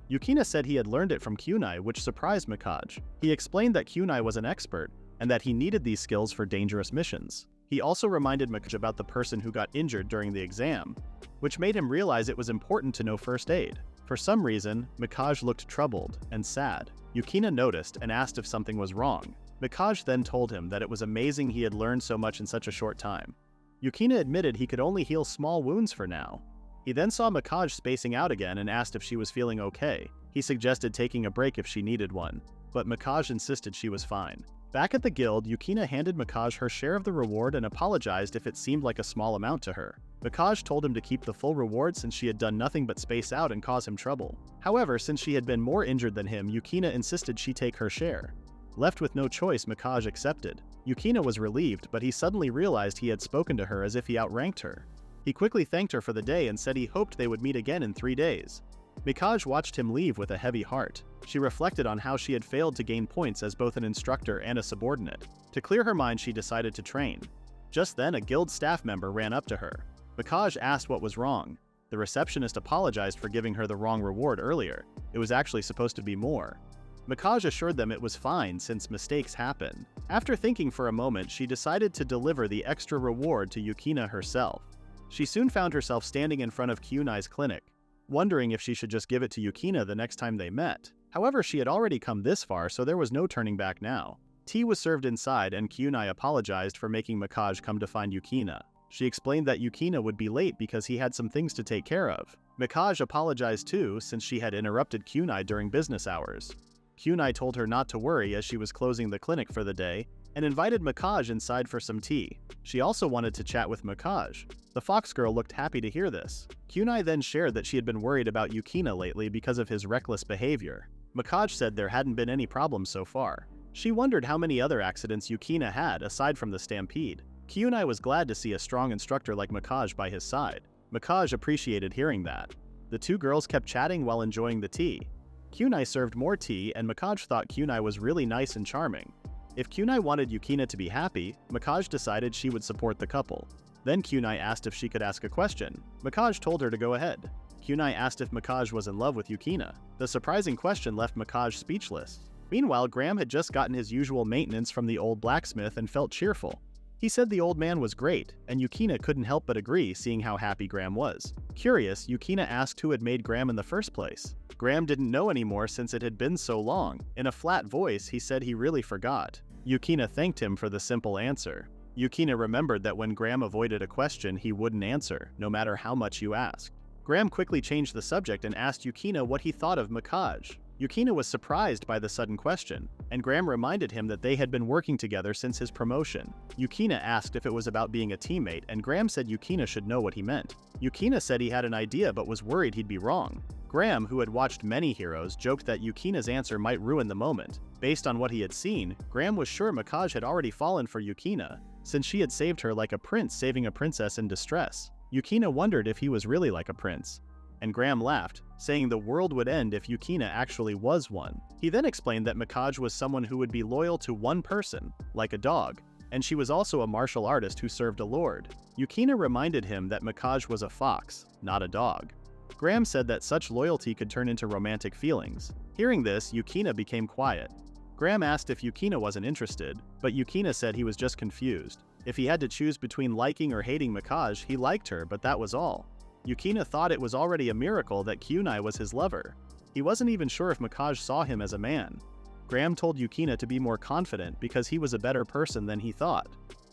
Yukina said he had learned it from Kyunai, which surprised Mikage. He explained that Kyunai was an expert, and that he needed these skills for dangerous missions. He also reminded Mikage about the person who got injured during the exam, which made him realize it was important to know first aid. For some reason, Mikage looked troubled and sad. Yukina noticed and asked if something was wrong. Mikage then told him that it was amazing he had learned so much in such a short time. Yukina admitted he could only heal small wounds for now. He then saw Mikage spacing out again and asked if she was feeling okay. He suggested taking a break if she needed one, but Mikage insisted she was fine. Back at the guild, Yukina handed Mikage her share of the reward and apologized if it seemed like a small amount to her. Mikage told him to keep the full reward since she had done nothing but space out and cause him trouble. However, since she had been more injured than him, Yukina insisted she take her share. Left with no choice, Mikage accepted. Yukina was relieved, but he suddenly realized he had spoken to her as if he outranked her. He quickly thanked her for the day and said he hoped they would meet again in 3 days. Mikage watched him leave with a heavy heart. She reflected on how she had failed to gain points as both an instructor and a subordinate. To clear her mind, she decided to train. Just then, a guild staff member ran up to her. Mikage asked what was wrong. The receptionist apologized for giving her the wrong reward earlier. It was actually supposed to be more. Mikage assured them it was fine since mistakes happen. After thinking for a moment, she decided to deliver the extra reward to Yukina herself. She soon found herself standing in front of Kyunai's clinic, wondering if she should just give it to Yukina the next time they met. However, she had already come this far, so there was no turning back now. Tea was served inside, and Kyunai apologized for making Mikage come to find Yukina. She explained that Yukina would be late because he had some things to take care of. Mikage apologized too, since she had interrupted Kyunai during business hours. Kyunai told her not to worry as she was closing the clinic for the day, and invited Mikage inside for some tea. She also wanted to chat with Mikage. The fox girl looked happy to hear this. Kyunai then shared that she had been worried about Yukina lately because of his reckless behavior. Mikage said there hadn't been any problems so far. She wondered how many other accidents Yukina had aside from the stampede. Kyunai was glad to see a strong instructor like Mikage by his side. Mikage appreciated hearing that. The two girls kept chatting while enjoying the tea. Kyunai served more tea, and Mikage thought Kyunai was really nice and charming. If Kyunai wanted Yukina to be happy, Mikage decided she would support the couple. Then Kyunai asked if she could ask a question. Mikage told her to go ahead. Kyunai asked if Mikage was in love with Yukina. The surprising question left Mikage speechless. Meanwhile, Graham had just gotten his usual maintenance from the old blacksmith and felt cheerful. He said the old man was great, and Yukina couldn't help but agree, seeing how happy Graham was. Curious, Yukina asked who had made Graham in the first place. Graham didn't know anymore since it had been so long. In a flat voice, he said he really forgot. Yukina thanked him for the simple answer. Yukina remembered that when Graham avoided a question, he wouldn't answer, no matter how much you asked. Graham quickly changed the subject and asked Yukina what he thought of Mikage. Yukina was surprised by the sudden question, and Graham reminded him that they had been working together since his promotion. Yukina asked if it was about being a teammate, and Graham said Yukina should know what he meant. Yukina said he had an idea but was worried he'd be wrong. Graham, who had watched many heroes, joked that Yukina's answer might ruin the moment. Based on what he had seen, Graham was sure Mikage had already fallen for Yukina, since she had saved her like a prince saving a princess in distress. Yukina wondered if he was really like a prince. And Graham laughed, saying the world would end if Yukina actually was one. He then explained that Mikage was someone who would be loyal to one person, like a dog, and she was also a martial artist who served a lord. Yukina reminded him that Mikage was a fox, not a dog. Graham said that such loyalty could turn into romantic feelings. Hearing this, Yukina became quiet. Graham asked if Yukina wasn't interested, but Yukina said he was just confused. If he had to choose between liking or hating Mikage, he liked her, but that was all. Yukina thought it was already a miracle that Kyunai was his lover. He wasn't even sure if Mikage saw him as a man. Graham told Yukina to be more confident because he was a better person than he thought.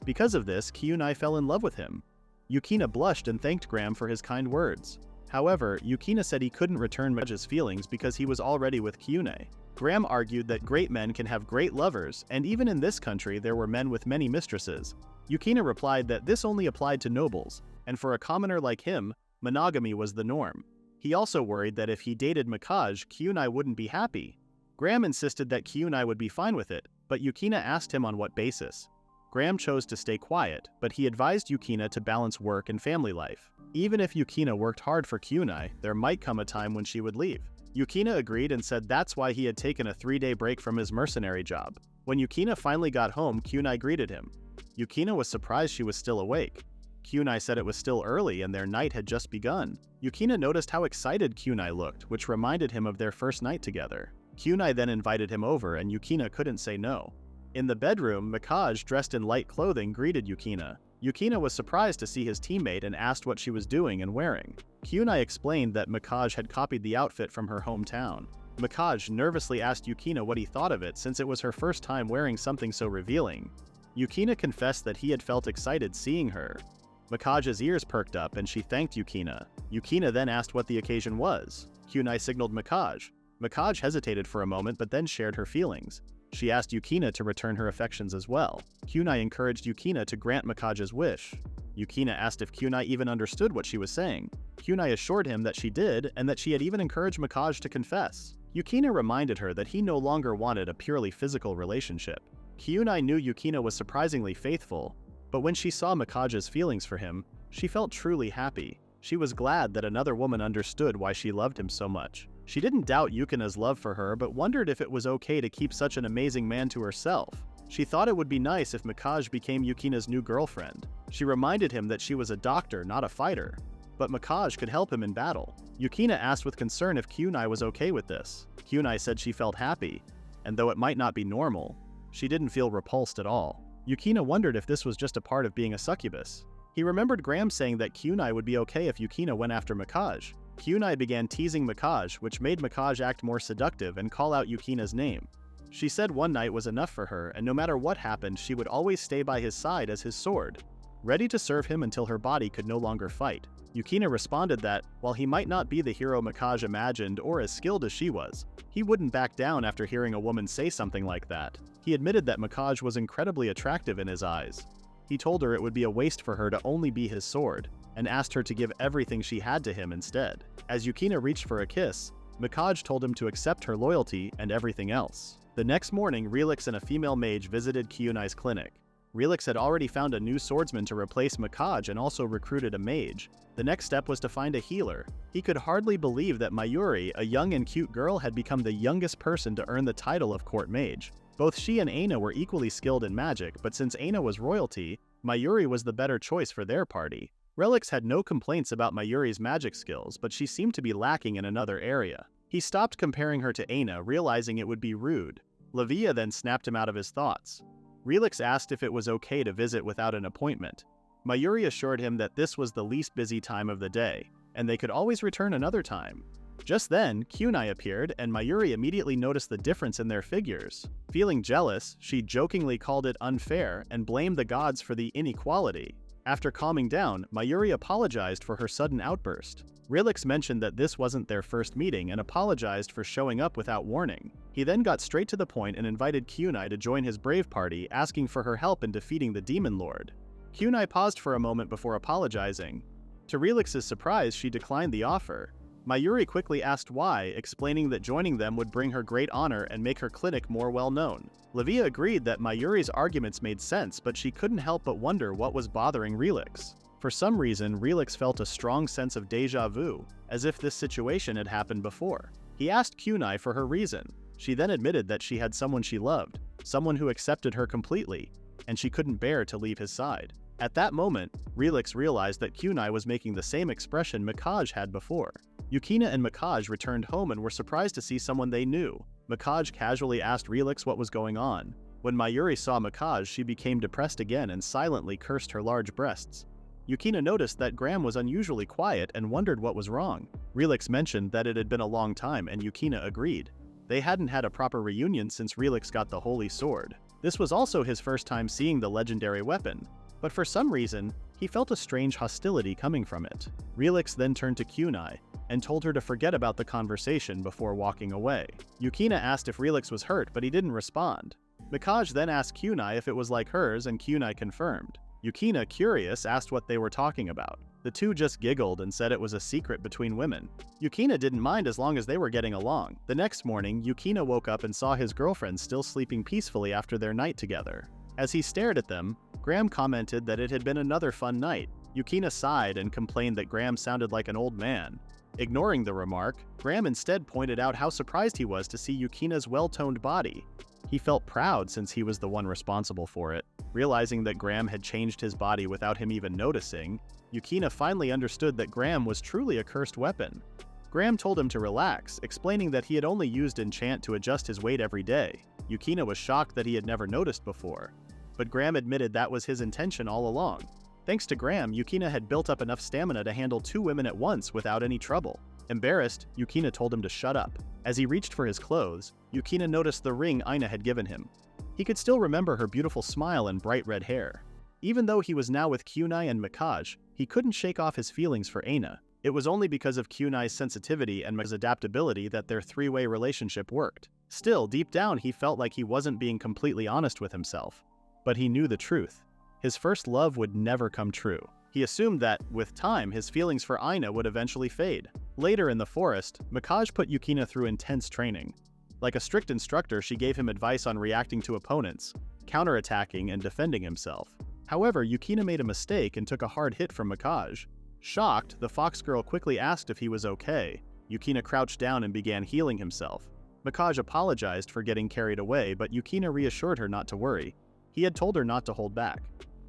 Because of this, Kyunai fell in love with him. Yukina blushed and thanked Graham for his kind words. However, Yukina said he couldn't return Mikage's feelings because he was already with Kyunai. Graham argued that great men can have great lovers, and even in this country there were men with many mistresses. Yukina replied that this only applied to nobles, and for a commoner like him, monogamy was the norm. He also worried that if he dated Mikage, Kyunai wouldn't be happy. Graham insisted that Kyunai would be fine with it, but Yukina asked him on what basis. Graham chose to stay quiet, but he advised Yukina to balance work and family life. Even if Yukina worked hard for Kyunai, there might come a time when she would leave. Yukina agreed and said that's why he had taken a 3-day break from his mercenary job. When Yukina finally got home, Kyunai greeted him. Yukina was surprised she was still awake. Kyunai said it was still early and their night had just begun. Yukina noticed how excited Kyunai looked, which reminded him of their first night together. Kyunai then invited him over and Yukina couldn't say no. In the bedroom, Mikage, dressed in light clothing, greeted Yukina. Yukina was surprised to see his teammate and asked what she was doing and wearing. Kyunai explained that Mikage had copied the outfit from her hometown. Mikage nervously asked Yukina what he thought of it since it was her first time wearing something so revealing. Yukina confessed that he had felt excited seeing her. Mikage's ears perked up and she thanked Yukina. Yukina then asked what the occasion was. Kyunai signaled Mikage. Mikage hesitated for a moment but then shared her feelings. She asked Yukina to return her affections as well. Kyunai encouraged Yukina to grant Mikage's wish. Yukina asked if Kyunai even understood what she was saying. Kyunai assured him that she did and that she had even encouraged Mikage to confess. Yukina reminded her that he no longer wanted a purely physical relationship. Kyunai knew Yukina was surprisingly faithful, but when she saw Mikage's feelings for him, she felt truly happy. She was glad that another woman understood why she loved him so much. She didn't doubt Yukina's love for her, but wondered if it was okay to keep such an amazing man to herself. She thought it would be nice if Mikage became Yukina's new girlfriend. She reminded him that she was a doctor, not a fighter. But Mikage could help him in battle. Yukina asked with concern if Kunai was okay with this. Kunai said she felt happy, and though it might not be normal, she didn't feel repulsed at all. Yukina wondered if this was just a part of being a succubus. He remembered Graham saying that Kunai would be okay if Yukina went after Mikage. Kunai began teasing Mikage, which made Mikage act more seductive and call out Yukina's name. She said one night was enough for her, and no matter what happened, she would always stay by his side as his sword, ready to serve him until her body could no longer fight. Yukina responded that, while he might not be the hero Mikage imagined or as skilled as she was, he wouldn't back down after hearing a woman say something like that. He admitted that Mikage was incredibly attractive in his eyes. He told her it would be a waste for her to only be his sword, and asked her to give everything she had to him instead. As Yukina reached for a kiss, Mikage told him to accept her loyalty and everything else. The next morning, Relix and a female mage visited Kyunai's clinic. Relix had already found a new swordsman to replace Mikage and also recruited a mage. The next step was to find a healer. He could hardly believe that Mayuri, a young and cute girl, had become the youngest person to earn the title of court mage. Both she and Aina were equally skilled in magic, but since Aina was royalty, Mayuri was the better choice for their party. Relix had no complaints about Mayuri's magic skills, but she seemed to be lacking in another area. He stopped comparing her to Aina, realizing it would be rude. Lavia then snapped him out of his thoughts. Relix asked if it was okay to visit without an appointment. Mayuri assured him that this was the least busy time of the day, and they could always return another time. Just then, Kunai appeared, and Mayuri immediately noticed the difference in their figures. Feeling jealous, she jokingly called it unfair and blamed the gods for the inequality. After calming down, Mayuri apologized for her sudden outburst. Relix mentioned that this wasn't their first meeting and apologized for showing up without warning. He then got straight to the point and invited Kunai to join his brave party, asking for her help in defeating the Demon Lord. Kunai paused for a moment before apologizing. To Relix's surprise, she declined the offer. Mayuri quickly asked why, explaining that joining them would bring her great honor and make her clinic more well-known. Lavia agreed that Mayuri's arguments made sense, but she couldn't help but wonder what was bothering Relix. For some reason, Relix felt a strong sense of déjà vu, as if this situation had happened before. He asked Kunai for her reason. She then admitted that she had someone she loved, someone who accepted her completely, and she couldn't bear to leave his side. At that moment, Relix realized that Kunai was making the same expression Mikage had before. Yukina and Mikage returned home and were surprised to see someone they knew. Mikage casually asked Relix what was going on. When Mayuri saw Mikage, she became depressed again and silently cursed her large breasts. Yukina noticed that Graham was unusually quiet and wondered what was wrong. Relix mentioned that it had been a long time, and Yukina agreed. They hadn't had a proper reunion since Relix got the Holy Sword. This was also his first time seeing the legendary weapon, but for some reason, he felt a strange hostility coming from it. Relix then turned to Kunai and told her to forget about the conversation before walking away. Yukina asked if Relix was hurt, but he didn't respond. Mikage then asked Kunai if it was like hers, and Kunai confirmed. Yukina, curious, asked what they were talking about. The two just giggled and said it was a secret between women. Yukina didn't mind as long as they were getting along. The next morning, Yukina woke up and saw his girlfriend still sleeping peacefully after their night together. As he stared at them, Graham commented that it had been another fun night. Yukina sighed and complained that Graham sounded like an old man. Ignoring the remark, Graham instead pointed out how surprised he was to see Yukina's well-toned body. He felt proud since he was the one responsible for it. Realizing that Graham had changed his body without him even noticing, Yukina finally understood that Graham was truly a cursed weapon. Graham told him to relax, explaining that he had only used enchant to adjust his weight every day. Yukina was shocked that he had never noticed before, but Graham admitted that was his intention all along. Thanks to Graham, Yukina had built up enough stamina to handle 2 women at once without any trouble. Embarrassed, Yukina told him to shut up. As he reached for his clothes, Yukina noticed the ring Aina had given him. He could still remember her beautiful smile and bright red hair. Even though he was now with Kunai and Mikage, he couldn't shake off his feelings for Aina. It was only because of Kunai's sensitivity and Mikage's adaptability that their three-way relationship worked. Still, deep down he felt like he wasn't being completely honest with himself. But he knew the truth. His first love would never come true. He assumed that, with time, his feelings for Aina would eventually fade. Later in the forest, Mikage put Yukina through intense training. Like a strict instructor, she gave him advice on reacting to opponents, counterattacking, and defending himself. However, Yukina made a mistake and took a hard hit from Mikage. Shocked, the fox girl quickly asked if he was okay. Yukina crouched down and began healing himself. Mikage apologized for getting carried away, but Yukina reassured her not to worry. He had told her not to hold back.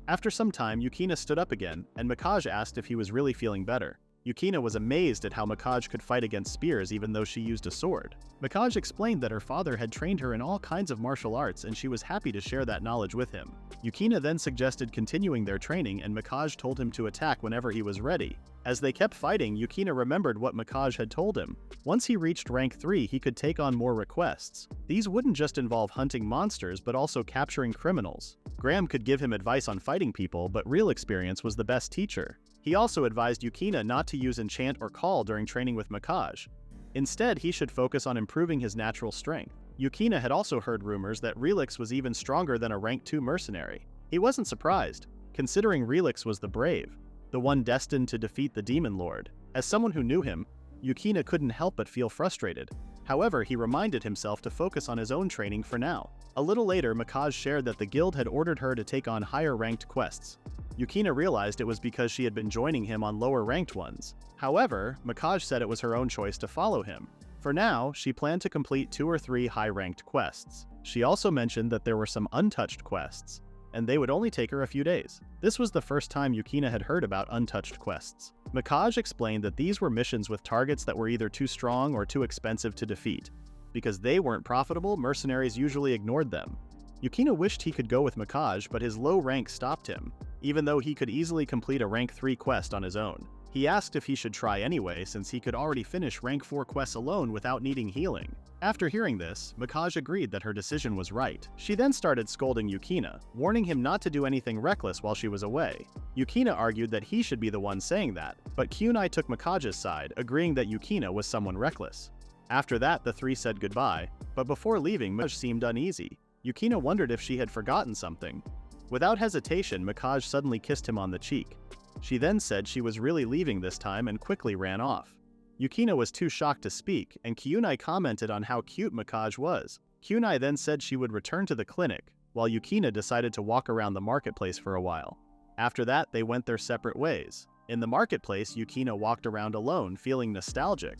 After some time, Yukina stood up again, and Mikage asked if he was really feeling better. Yukina was amazed at how Mikage could fight against spears even though she used a sword. Mikage explained that her father had trained her in all kinds of martial arts and she was happy to share that knowledge with him. Yukina then suggested continuing their training and Mikage told him to attack whenever he was ready. As they kept fighting, Yukina remembered what Mikage had told him. Once he reached rank 3, he could take on more requests. These wouldn't just involve hunting monsters but also capturing criminals. Graham could give him advice on fighting people, but real experience was the best teacher. He also advised Yukina not to use enchant or call during training with Mikage. Instead, he should focus on improving his natural strength. Yukina had also heard rumors that Relix was even stronger than a rank 2 mercenary. He wasn't surprised, considering Relix was the brave, the one destined to defeat the Demon Lord. As someone who knew him, Yukina couldn't help but feel frustrated. However, he reminded himself to focus on his own training for now. A little later, Mikage shared that the guild had ordered her to take on higher-ranked quests. Yukina realized it was because she had been joining him on lower-ranked ones. However, Mikage said it was her own choice to follow him. For now, she planned to complete 2 or 3 high-ranked quests. She also mentioned that there were some untouched quests, and they would only take her a few days. This was the first time Yukina had heard about untouched quests. Mikage explained that these were missions with targets that were either too strong or too expensive to defeat. Because they weren't profitable, mercenaries usually ignored them. Yukina wished he could go with Mikage, but his low rank stopped him, even though he could easily complete a rank 3 quest on his own. He asked if he should try anyway since he could already finish rank 4 quests alone without needing healing. After hearing this, Mikage agreed that her decision was right. She then started scolding Yukina, warning him not to do anything reckless while she was away. Yukina argued that he should be the one saying that, but Kunai took Mikage's side, agreeing that Yukina was someone reckless. After that, the three said goodbye, but before leaving, Mikage seemed uneasy. Yukina wondered if she had forgotten something. Without hesitation, Mikage suddenly kissed him on the cheek. She then said she was really leaving this time and quickly ran off. Yukina was too shocked to speak, and Kunai commented on how cute Mikage was. Kunai then said she would return to the clinic, while Yukina decided to walk around the marketplace for a while. After that, they went their separate ways. In the marketplace, Yukina walked around alone, feeling nostalgic.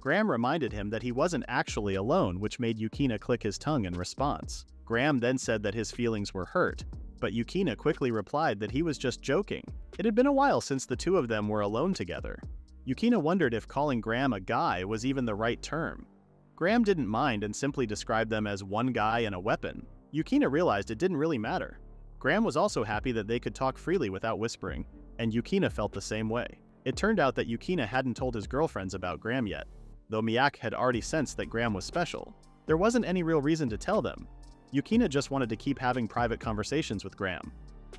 Graham reminded him that he wasn't actually alone, which made Yukina click his tongue in response. Graham then said that his feelings were hurt, but Yukina quickly replied that he was just joking. It had been a while since the two of them were alone together. Yukina wondered if calling Graham a guy was even the right term. Graham didn't mind and simply described them as one guy and a weapon. Yukina realized it didn't really matter. Graham was also happy that they could talk freely without whispering, and Yukina felt the same way. It turned out that Yukina hadn't told his girlfriends about Graham yet, though Miyake had already sensed that Graham was special. There wasn't any real reason to tell them. Yukina just wanted to keep having private conversations with Graham.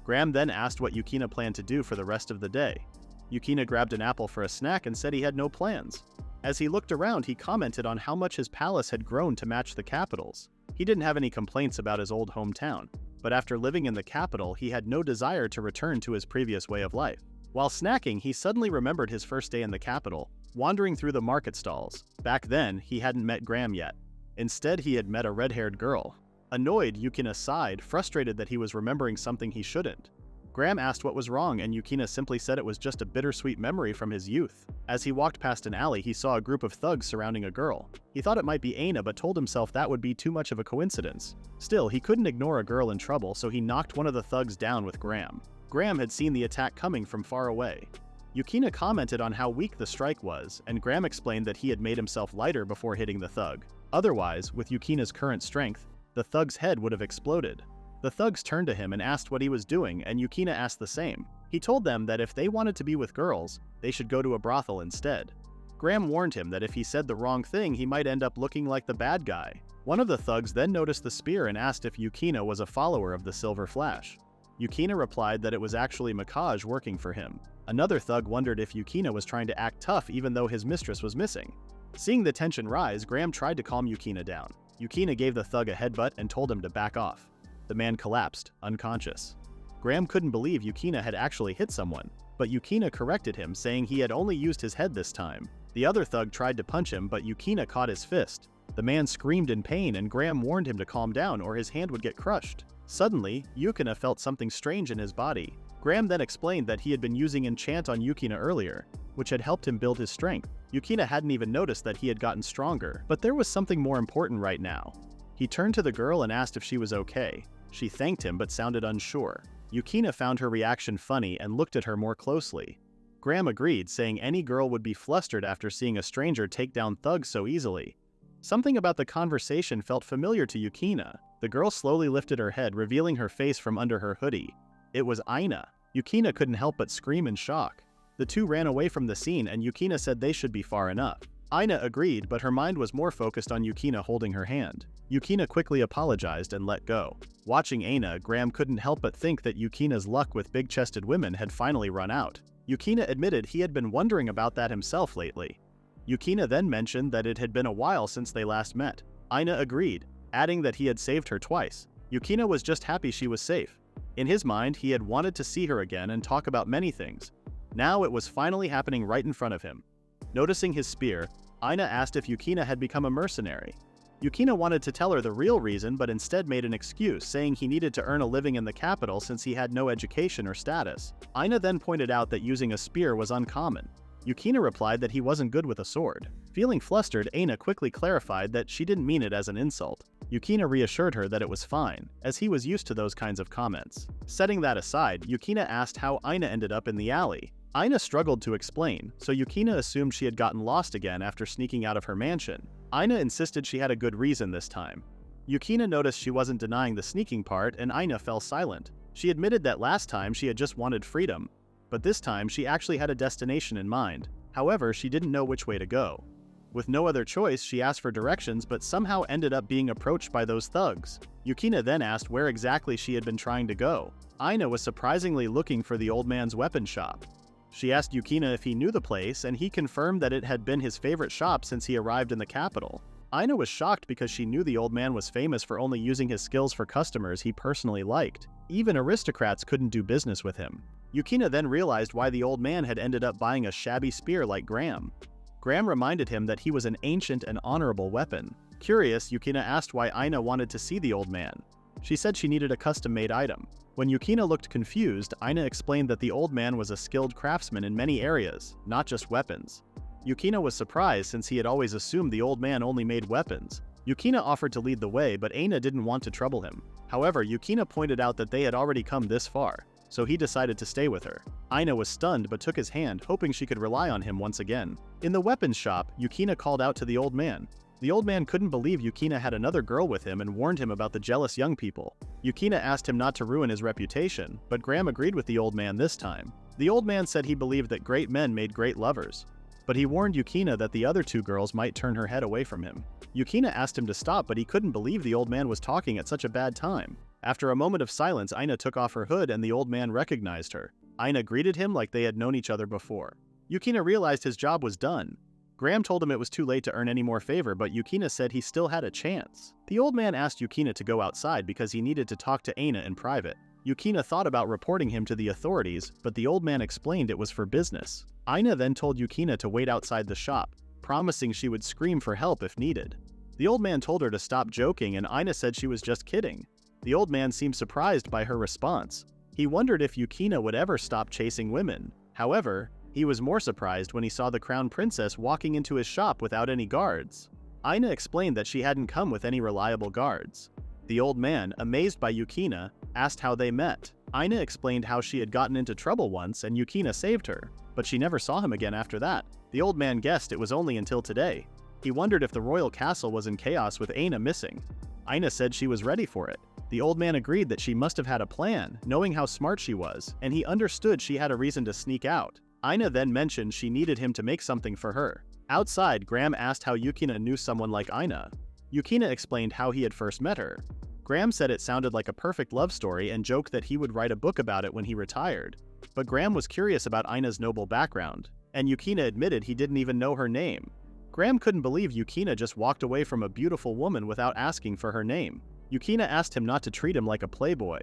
Graham then asked what Yukina planned to do for the rest of the day. Yukina grabbed an apple for a snack and said he had no plans. As he looked around, he commented on how much his palace had grown to match the capital's. He didn't have any complaints about his old hometown, but after living in the capital, he had no desire to return to his previous way of life. While snacking, he suddenly remembered his first day in the capital, wandering through the market stalls. Back then, he hadn't met Graham yet. Instead, he had met a red-haired girl. Annoyed, Yukina sighed, frustrated that he was remembering something he shouldn't. Graham asked what was wrong, and Yukina simply said it was just a bittersweet memory from his youth. As he walked past an alley, he saw a group of thugs surrounding a girl. He thought it might be Aina, but told himself that would be too much of a coincidence. Still, he couldn't ignore a girl in trouble, so he knocked one of the thugs down with Graham. Graham had seen the attack coming from far away. Yukina commented on how weak the strike was, and Graham explained that he had made himself lighter before hitting the thug. Otherwise, with Yukina's current strength, the thug's head would have exploded. The thugs turned to him and asked what he was doing, and Yukina asked the same. He told them that if they wanted to be with girls, they should go to a brothel instead. Graham warned him that if he said the wrong thing, he might end up looking like the bad guy. One of the thugs then noticed the spear and asked if Yukina was a follower of the Silver Flash. Yukina replied that it was actually Mikage working for him. Another thug wondered if Yukina was trying to act tough even though his mistress was missing. Seeing the tension rise, Graham tried to calm Yukina down. Yukina gave the thug a headbutt and told him to back off. The man collapsed, unconscious. Graham couldn't believe Yukina had actually hit someone, but Yukina corrected him, saying he had only used his head this time. The other thug tried to punch him, but Yukina caught his fist. The man screamed in pain, and Graham warned him to calm down or his hand would get crushed. Suddenly, Yukina felt something strange in his body. Graham then explained that he had been using enchant on Yukina earlier, which had helped him build his strength. Yukina hadn't even noticed that he had gotten stronger, but there was something more important right now. He turned to the girl and asked if she was okay. She thanked him but sounded unsure. Yukina found her reaction funny and looked at her more closely. Graham agreed, saying any girl would be flustered after seeing a stranger take down thugs so easily. Something about the conversation felt familiar to Yukina. The girl slowly lifted her head, revealing her face from under her hoodie. It was Aina. Yukina couldn't help but scream in shock. The two ran away from the scene and Yukina said they should be far enough. Aina agreed, but her mind was more focused on Yukina holding her hand. Yukina quickly apologized and let go. Watching Aina, Graham couldn't help but think that Yukina's luck with big-chested women had finally run out. Yukina admitted he had been wondering about that himself lately. Yukina then mentioned that it had been a while since they last met. Aina agreed, adding that he had saved her twice. Yukina was just happy she was safe. In his mind, he had wanted to see her again and talk about many things. Now it was finally happening right in front of him. Noticing his spear, Aina asked if Yukina had become a mercenary. Yukina wanted to tell her the real reason but instead made an excuse, saying he needed to earn a living in the capital since he had no education or status. Aina then pointed out that using a spear was uncommon. Yukina replied that he wasn't good with a sword. Feeling flustered, Aina quickly clarified that she didn't mean it as an insult. Yukina reassured her that it was fine, as he was used to those kinds of comments. Setting that aside, Yukina asked how Aina ended up in the alley. Aina struggled to explain, so Yukina assumed she had gotten lost again after sneaking out of her mansion. Aina insisted she had a good reason this time. Yukina noticed she wasn't denying the sneaking part and Aina fell silent. She admitted that last time she had just wanted freedom, but this time she actually had a destination in mind. However, she didn't know which way to go. With no other choice, she asked for directions but somehow ended up being approached by those thugs. Yukina then asked where exactly she had been trying to go. Aina was surprisingly looking for the old man's weapon shop. She asked Yukina if he knew the place, and he confirmed that it had been his favorite shop since he arrived in the capital. Aina was shocked because she knew the old man was famous for only using his skills for customers he personally liked. Even aristocrats couldn't do business with him. Yukina then realized why the old man had ended up buying a shabby spear like Graham. Graham reminded him that he was an ancient and honorable weapon. Curious, Yukina asked why Aina wanted to see the old man. She said she needed a custom-made item. When Yukina looked confused, Aina explained that the old man was a skilled craftsman in many areas, not just weapons. Yukina was surprised since he had always assumed the old man only made weapons. Yukina offered to lead the way, but Aina didn't want to trouble him. However, Yukina pointed out that they had already come this far, so he decided to stay with her. Aina was stunned but took his hand, hoping she could rely on him once again. In the weapons shop, Yukina called out to the old man. The old man couldn't believe Yukina had another girl with him and warned him about the jealous young people. Yukina asked him not to ruin his reputation, but Graham agreed with the old man this time. The old man said he believed that great men made great lovers, but he warned Yukina that the other two girls might turn her head away from him. Yukina asked him to stop, but he couldn't believe the old man was talking at such a bad time. After a moment of silence, Aina took off her hood and the old man recognized her. Aina greeted him like they had known each other before. Yukina realized his job was done. Graham told him it was too late to earn any more favor, but Yukina said he still had a chance. The old man asked Yukina to go outside because he needed to talk to Aina in private. Yukina thought about reporting him to the authorities, but the old man explained it was for business. Aina then told Yukina to wait outside the shop, promising she would scream for help if needed. The old man told her to stop joking and Aina said she was just kidding. The old man seemed surprised by her response. He wondered if Yukina would ever stop chasing women. However, he was more surprised when he saw the crown princess walking into his shop without any guards. Aina explained that she hadn't come with any reliable guards. The old man, amazed by Yukina, asked how they met. Aina explained how she had gotten into trouble once and Yukina saved her, but she never saw him again after that. The old man guessed it was only until today. He wondered if the royal castle was in chaos with Aina missing. Aina said she was ready for it. The old man agreed that she must have had a plan, knowing how smart she was, and he understood she had a reason to sneak out. Aina then mentioned she needed him to make something for her. Outside, Graham asked how Yukina knew someone like Aina. Yukina explained how he had first met her. Graham said it sounded like a perfect love story and joked that he would write a book about it when he retired. But Graham was curious about Aina's noble background, and Yukina admitted he didn't even know her name. Graham couldn't believe Yukina just walked away from a beautiful woman without asking for her name. Yukina asked him not to treat him like a playboy.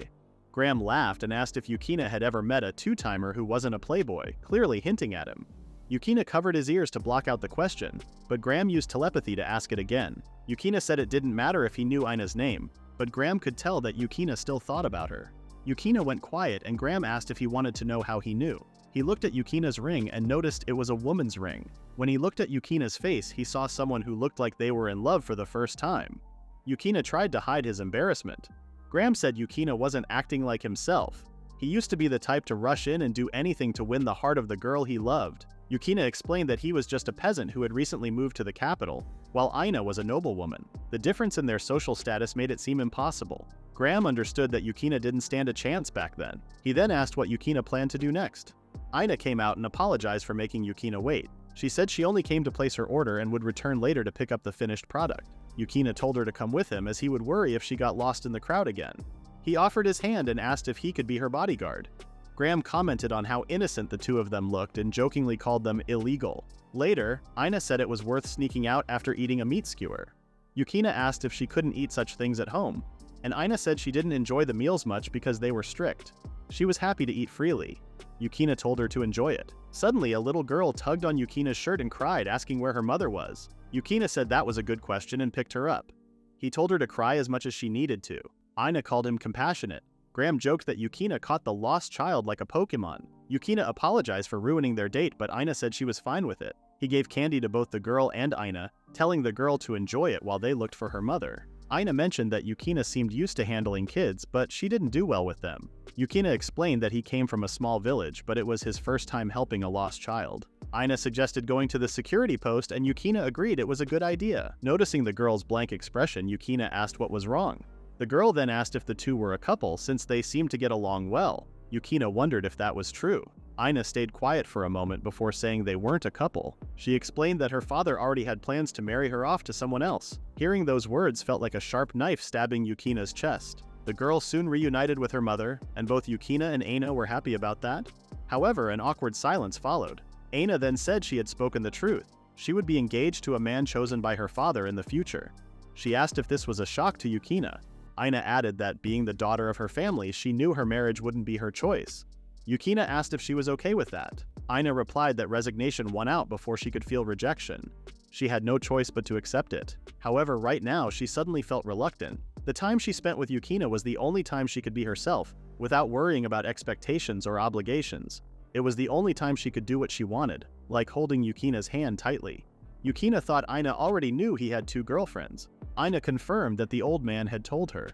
Graham laughed and asked if Yukina had ever met a two-timer who wasn't a playboy, clearly hinting at him. Yukina covered his ears to block out the question, but Graham used telepathy to ask it again. Yukina said it didn't matter if he knew Aina's name, but Graham could tell that Yukina still thought about her. Yukina went quiet and Graham asked if he wanted to know how he knew. He looked at Yukina's ring and noticed it was a woman's ring. When he looked at Yukina's face, he saw someone who looked like they were in love for the first time. Yukina tried to hide his embarrassment. Graham said Yukina wasn't acting like himself. He used to be the type to rush in and do anything to win the heart of the girl he loved. Yukina explained that he was just a peasant who had recently moved to the capital, while Aina was a noblewoman. The difference in their social status made it seem impossible. Graham understood that Yukina didn't stand a chance back then. He then asked what Yukina planned to do next. Aina came out and apologized for making Yukina wait. She said she only came to place her order and would return later to pick up the finished product. Yukina told her to come with him as he would worry if she got lost in the crowd again. He offered his hand and asked if he could be her bodyguard. Graham commented on how innocent the two of them looked and jokingly called them illegal. Later, Aina said it was worth sneaking out after eating a meat skewer. Yukina asked if she couldn't eat such things at home, and Aina said she didn't enjoy the meals much because they were strict. She was happy to eat freely. Yukina told her to enjoy it. Suddenly, a little girl tugged on Yukina's shirt and cried, asking where her mother was. Yukina said that was a good question and picked her up. He told her to cry as much as she needed to. Aina called him compassionate. Graham joked that Yukina caught the lost child like a Pokemon. Yukina apologized for ruining their date, but Aina said she was fine with it. He gave candy to both the girl and Aina, telling the girl to enjoy it while they looked for her mother. Aina mentioned that Yukina seemed used to handling kids, but she didn't do well with them. Yukina explained that he came from a small village, but it was his first time helping a lost child. Aina suggested going to the security post, and Yukina agreed it was a good idea. Noticing the girl's blank expression, Yukina asked what was wrong. The girl then asked if the two were a couple since they seemed to get along well. Yukina wondered if that was true. Aina stayed quiet for a moment before saying they weren't a couple. She explained that her father already had plans to marry her off to someone else. Hearing those words felt like a sharp knife stabbing Yukina's chest. The girl soon reunited with her mother, and both Yukina and Aina were happy about that. However, an awkward silence followed. Aina then said she had spoken the truth. She would be engaged to a man chosen by her father in the future. She asked if this was a shock to Yukina. Aina added that, being the daughter of her family, she knew her marriage wouldn't be her choice. Yukina asked if she was okay with that. Aina replied that resignation won out before she could feel rejection. She had no choice but to accept it. However, right now, she suddenly felt reluctant. The time she spent with Yukina was the only time she could be herself, without worrying about expectations or obligations. It was the only time she could do what she wanted, like holding Yukina's hand tightly. Yukina thought Aina already knew he had two girlfriends. Aina confirmed that the old man had told her.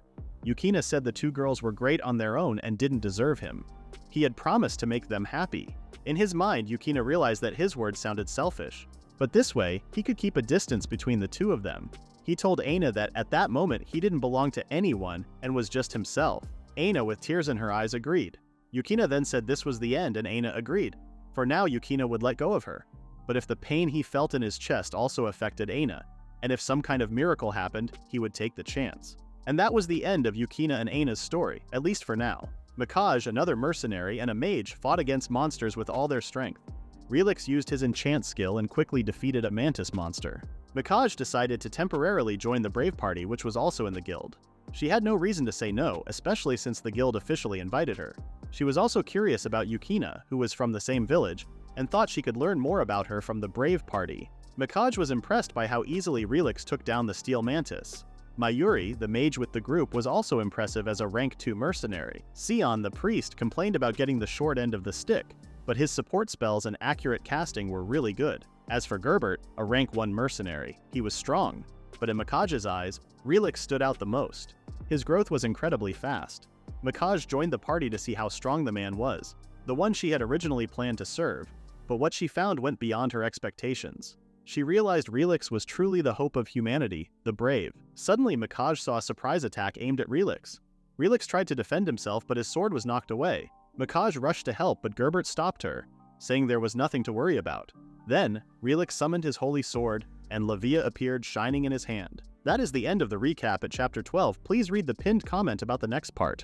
Yukina said the two girls were great on their own and didn't deserve him. He had promised to make them happy. In his mind, Yukina realized that his words sounded selfish. But this way, he could keep a distance between the two of them. He told Aina that at that moment he didn't belong to anyone and was just himself. Aina, with tears in her eyes, agreed. Yukina then said this was the end, and Aina agreed. For now, Yukina would let go of her. But if the pain he felt in his chest also affected Aina, and if some kind of miracle happened, he would take the chance. And that was the end of Yukina and Aina's story, at least for now. Mikage, another mercenary, and a mage fought against monsters with all their strength. Relix used his enchant skill and quickly defeated a mantis monster. Mikage decided to temporarily join the Brave Party, which was also in the guild. She had no reason to say no, especially since the guild officially invited her. She was also curious about Yukina, who was from the same village, and thought she could learn more about her from the Brave Party. Mikage was impressed by how easily Relix took down the steel mantis. Mayuri, the mage with the group, was also impressive as a rank 2 mercenary. Sion, the priest, complained about getting the short end of the stick, but his support spells and accurate casting were really good. As for Gerbert, a rank 1 mercenary, he was strong, but in Mikage's eyes, Relix stood out the most. His growth was incredibly fast. Mikage joined the party to see how strong the man was, the one she had originally planned to serve, but what she found went beyond her expectations. She realized Relix was truly the hope of humanity, the brave. Suddenly, Mikage saw a surprise attack aimed at Relix. Relix tried to defend himself, but his sword was knocked away. Mikage rushed to help, but Gerbert stopped her, saying there was nothing to worry about. Then, Relix summoned his holy sword, and Lavia appeared shining in his hand. That is the end of the recap at Chapter 12. Please read the pinned comment about the next part.